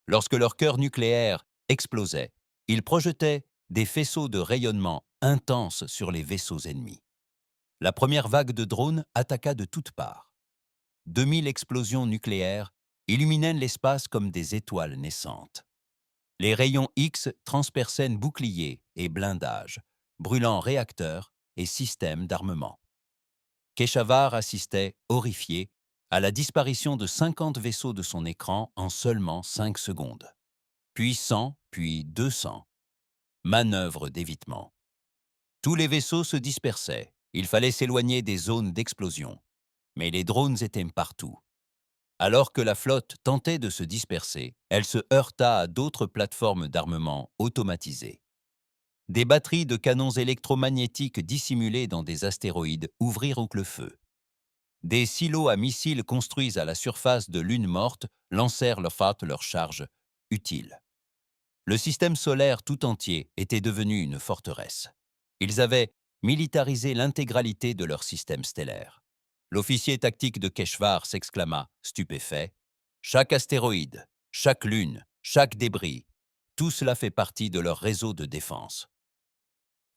Lorsque leur cœur nucléaire explosait, ils projetaient des faisceaux de rayonnement intenses sur les vaisseaux ennemis. La première vague de drones attaqua de toutes parts. 2000 explosions nucléaires illuminaient l'espace comme des étoiles naissantes. Les rayons X transperçaient boucliers et blindages, brûlant réacteurs et systèmes d'armement. Keshvar assistait, horrifié, à la disparition de 50 vaisseaux de son écran en seulement 5 secondes. Puis 100, puis 200. Manœuvre d'évitement. Tous les vaisseaux se dispersaient. Il fallait s'éloigner des zones d'explosion. Mais les drones étaient partout. Alors que la flotte tentait de se disperser, elle se heurta à d'autres plateformes d'armement automatisées. Des batteries de canons électromagnétiques dissimulés dans des astéroïdes ouvrirent le feu. Des silos à missiles construits à la surface de lunes mortes lancèrent leurs charges utiles. Le système solaire tout entier était devenu une forteresse. Ils avaient militarisé l'intégralité de leur système stellaire. L'officier tactique de Keshvar s'exclama, stupéfait, « Chaque astéroïde, chaque lune, chaque débris, tout cela fait partie de leur réseau de défense. »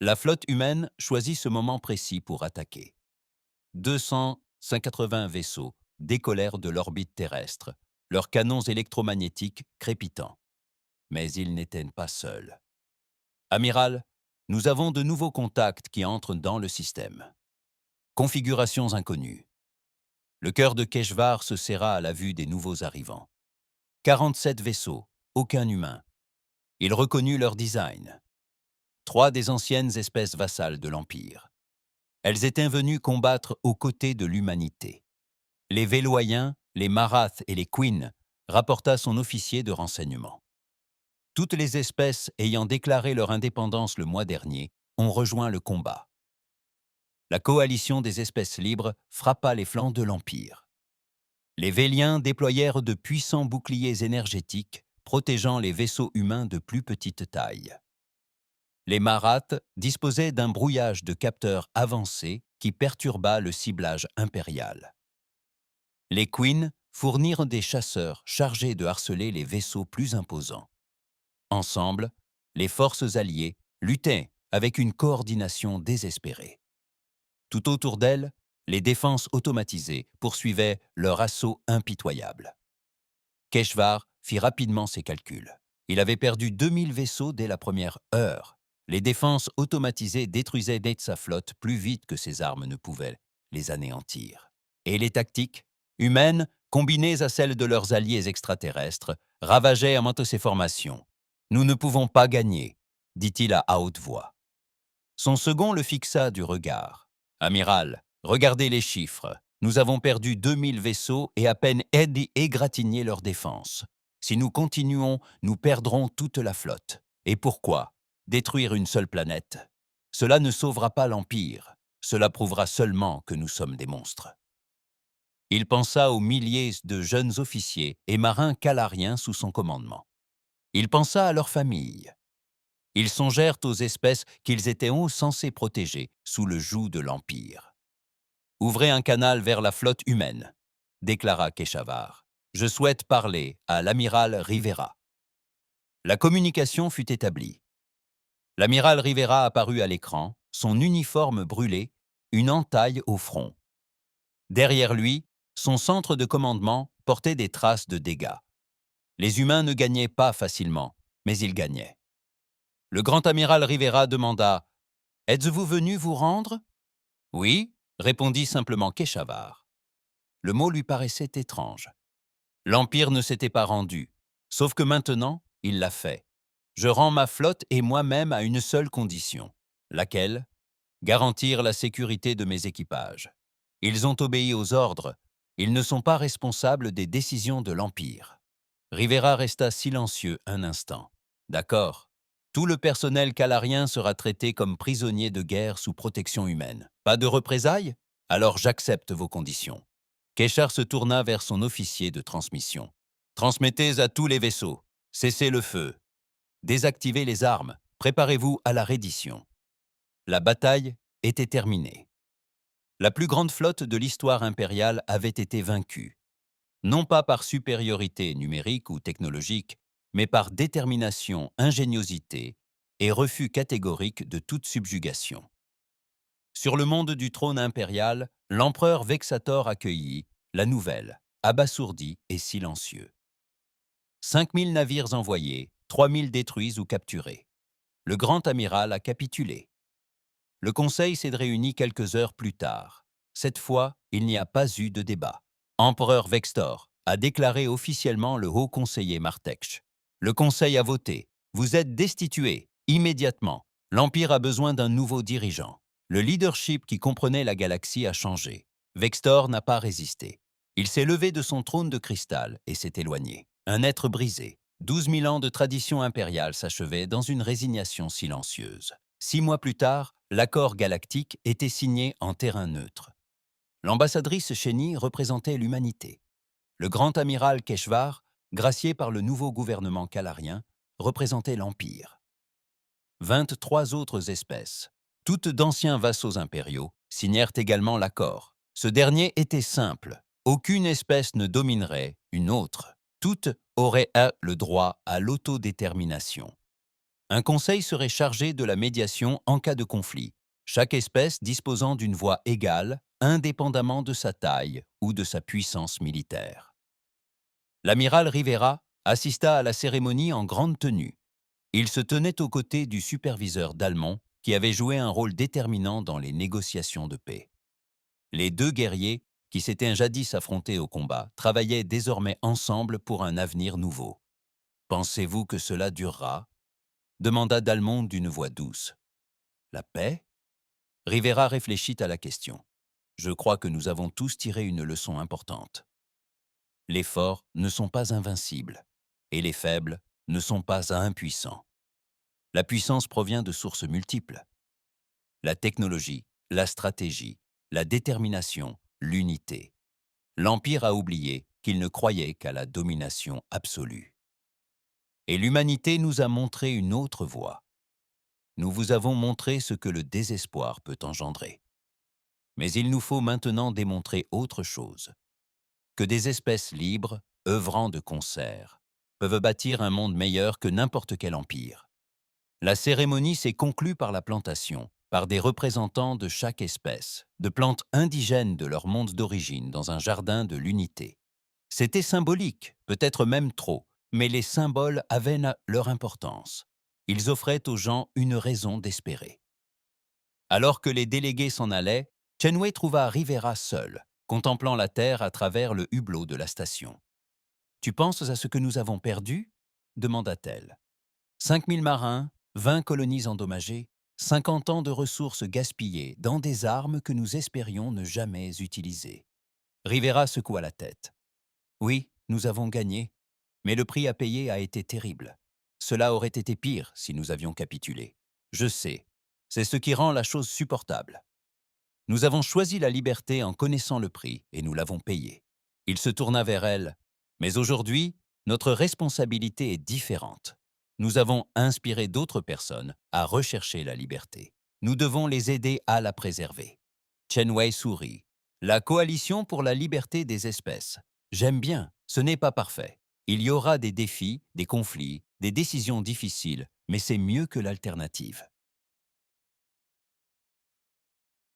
La flotte humaine choisit ce moment précis pour attaquer. 280 vaisseaux décollèrent de l'orbite terrestre, leurs canons électromagnétiques crépitant. Mais ils n'étaient pas seuls. « Amiral, nous avons de nouveaux contacts qui entrent dans le système. » Configurations inconnues. Le cœur de Keshvar se serra à la vue des nouveaux arrivants. 47 vaisseaux, aucun humain. Il reconnut leur design. 3 des anciennes espèces vassales de l'Empire. Elles étaient venues combattre aux côtés de l'humanité. Les Véloïens, les Maraths et les Queen, rapporta son officier de renseignement. Toutes les espèces ayant déclaré leur indépendance le mois dernier ont rejoint le combat. La coalition des espèces libres frappa les flancs de l'Empire. Les Véliens déployèrent de puissants boucliers énergétiques protégeant les vaisseaux humains de plus petite taille. Les Maraths disposaient d'un brouillage de capteurs avancé qui perturba le ciblage impérial. Les Queen fournirent des chasseurs chargés de harceler les vaisseaux plus imposants. Ensemble, les forces alliées luttaient avec une coordination désespérée. Tout autour d'elles, les défenses automatisées poursuivaient leur assaut impitoyable. Keshvar fit rapidement ses calculs. Il avait perdu 2000 vaisseaux dès la première heure. Les défenses automatisées détruisaient sa flotte plus vite que ses armes ne pouvaient les anéantir. Et les tactiques, humaines, combinées à celles de leurs alliés extraterrestres, ravageaient à maintes ses formations. « Nous ne pouvons pas gagner », dit-il à haute voix. Son second le fixa du regard. « Amiral, regardez les chiffres. Nous avons perdu 2000 vaisseaux et à peine égratigné leur défense. Si nous continuons, nous perdrons toute la flotte. Et pourquoi ? Détruire une seule planète. Cela ne sauvera pas l'Empire. Cela prouvera seulement que nous sommes des monstres. » Il pensa aux milliers de jeunes officiers et marins calariens sous son commandement. Il pensa à leurs familles. Ils songèrent aux espèces qu'ils étaient censés protéger sous le joug de l'Empire. « Ouvrez un canal vers la flotte humaine », déclara Keshvar. « Je souhaite parler à l'amiral Rivera. » La communication fut établie. L'amiral Rivera apparut à l'écran, son uniforme brûlé, une entaille au front. Derrière lui, son centre de commandement portait des traces de dégâts. Les humains ne gagnaient pas facilement, mais ils gagnaient. Le grand amiral Rivera demanda « Êtes-vous venu vous rendre ?»« Oui », répondit simplement Keshvar. Le mot lui paraissait étrange. L'Empire ne s'était pas rendu, sauf que maintenant, il l'a fait. Je rends ma flotte et moi-même à une seule condition. Laquelle ? Garantir la sécurité de mes équipages. Ils ont obéi aux ordres. Ils ne sont pas responsables des décisions de l'Empire. Rivera resta silencieux un instant. D'accord. Tout le personnel calarien sera traité comme prisonnier de guerre sous protection humaine. Pas de représailles ? Alors j'accepte vos conditions. Keshvar se tourna vers son officier de transmission. Transmettez à tous les vaisseaux. Cessez le feu. Désactivez les armes. Préparez-vous à la reddition. La bataille était terminée. La plus grande flotte de l'histoire impériale avait été vaincue. Non pas par supériorité numérique ou technologique, mais par détermination, ingéniosité et refus catégorique de toute subjugation. Sur le monde du trône impérial, l'empereur Vexator accueillit la nouvelle, abasourdi et silencieux. 5000 navires envoyés, 3000 détruits ou capturés. Le grand amiral a capitulé. Le conseil s'est réuni quelques heures plus tard. Cette fois, il n'y a pas eu de débat. Empereur Vextor a déclaré officiellement le haut conseiller Martekch. Le conseil a voté. Vous êtes destitué, immédiatement. L'Empire a besoin d'un nouveau dirigeant. Le leadership qui comprenait la galaxie a changé. Vextor n'a pas résisté. Il s'est levé de son trône de cristal et s'est éloigné. Un être brisé. 12 000 ans de tradition impériale s'achevaient dans une résignation silencieuse. 6 mois plus tard, l'accord galactique était signé en terrain neutre. L'ambassadrice Cheney représentait l'humanité. Le grand amiral Keshvar, gracié par le nouveau gouvernement kalarien, représentait l'Empire. 23 autres espèces, toutes d'anciens vassaux impériaux, signèrent également l'accord. Ce dernier était simple. Aucune espèce ne dominerait une autre. Toutes auraient le droit à l'autodétermination. Un conseil serait chargé de la médiation en cas de conflit, chaque espèce disposant d'une voix égale, indépendamment de sa taille ou de sa puissance militaire. L'amiral Rivera assista à la cérémonie en grande tenue. Il se tenait aux côtés du superviseur Dalmont, qui avait joué un rôle déterminant dans les négociations de paix. Les deux guerriers, qui s'étaient jadis affrontés au combat, travaillaient désormais ensemble pour un avenir nouveau. « Pensez-vous que cela durera ?» demanda Dalmont d'une voix douce. « La paix ?» Rivera réfléchit à la question. « Je crois que nous avons tous tiré une leçon importante. Les forts ne sont pas invincibles, et les faibles ne sont pas impuissants. La puissance provient de sources multiples. La technologie, la stratégie, la détermination, l'unité. L'Empire a oublié qu'il ne croyait qu'à la domination absolue. Et l'humanité nous a montré une autre voie. Nous vous avons montré ce que le désespoir peut engendrer. Mais il nous faut maintenant démontrer autre chose. Que des espèces libres, œuvrant de concert, peuvent bâtir un monde meilleur que n'importe quel empire. La cérémonie s'est conclue par la plantation, par des représentants de chaque espèce, de plantes indigènes de leur monde d'origine dans un jardin de l'unité. C'était symbolique, peut-être même trop, mais les symboles avaient leur importance. Ils offraient aux gens une raison d'espérer. Alors que les délégués s'en allaient, Chenwei trouva Rivera seul, contemplant la terre à travers le hublot de la station. « Tu penses à ce que nous avons perdu ?» demanda-t-elle. 5000 marins, 20 colonies endommagées, 50 ans de ressources gaspillées dans des armes que nous espérions ne jamais utiliser. Rivera secoua la tête. Oui, nous avons gagné, mais le prix à payer a été terrible. Cela aurait été pire si nous avions capitulé. Je sais, c'est ce qui rend la chose supportable. Nous avons choisi la liberté en connaissant le prix et nous l'avons payé. Il se tourna vers elle. Mais aujourd'hui, notre responsabilité est différente. Nous avons inspiré d'autres personnes à rechercher la liberté. Nous devons les aider à la préserver. Chenwei sourit. La coalition pour la liberté des espèces. J'aime bien, ce n'est pas parfait. Il y aura des défis, des conflits, des décisions difficiles, mais c'est mieux que l'alternative.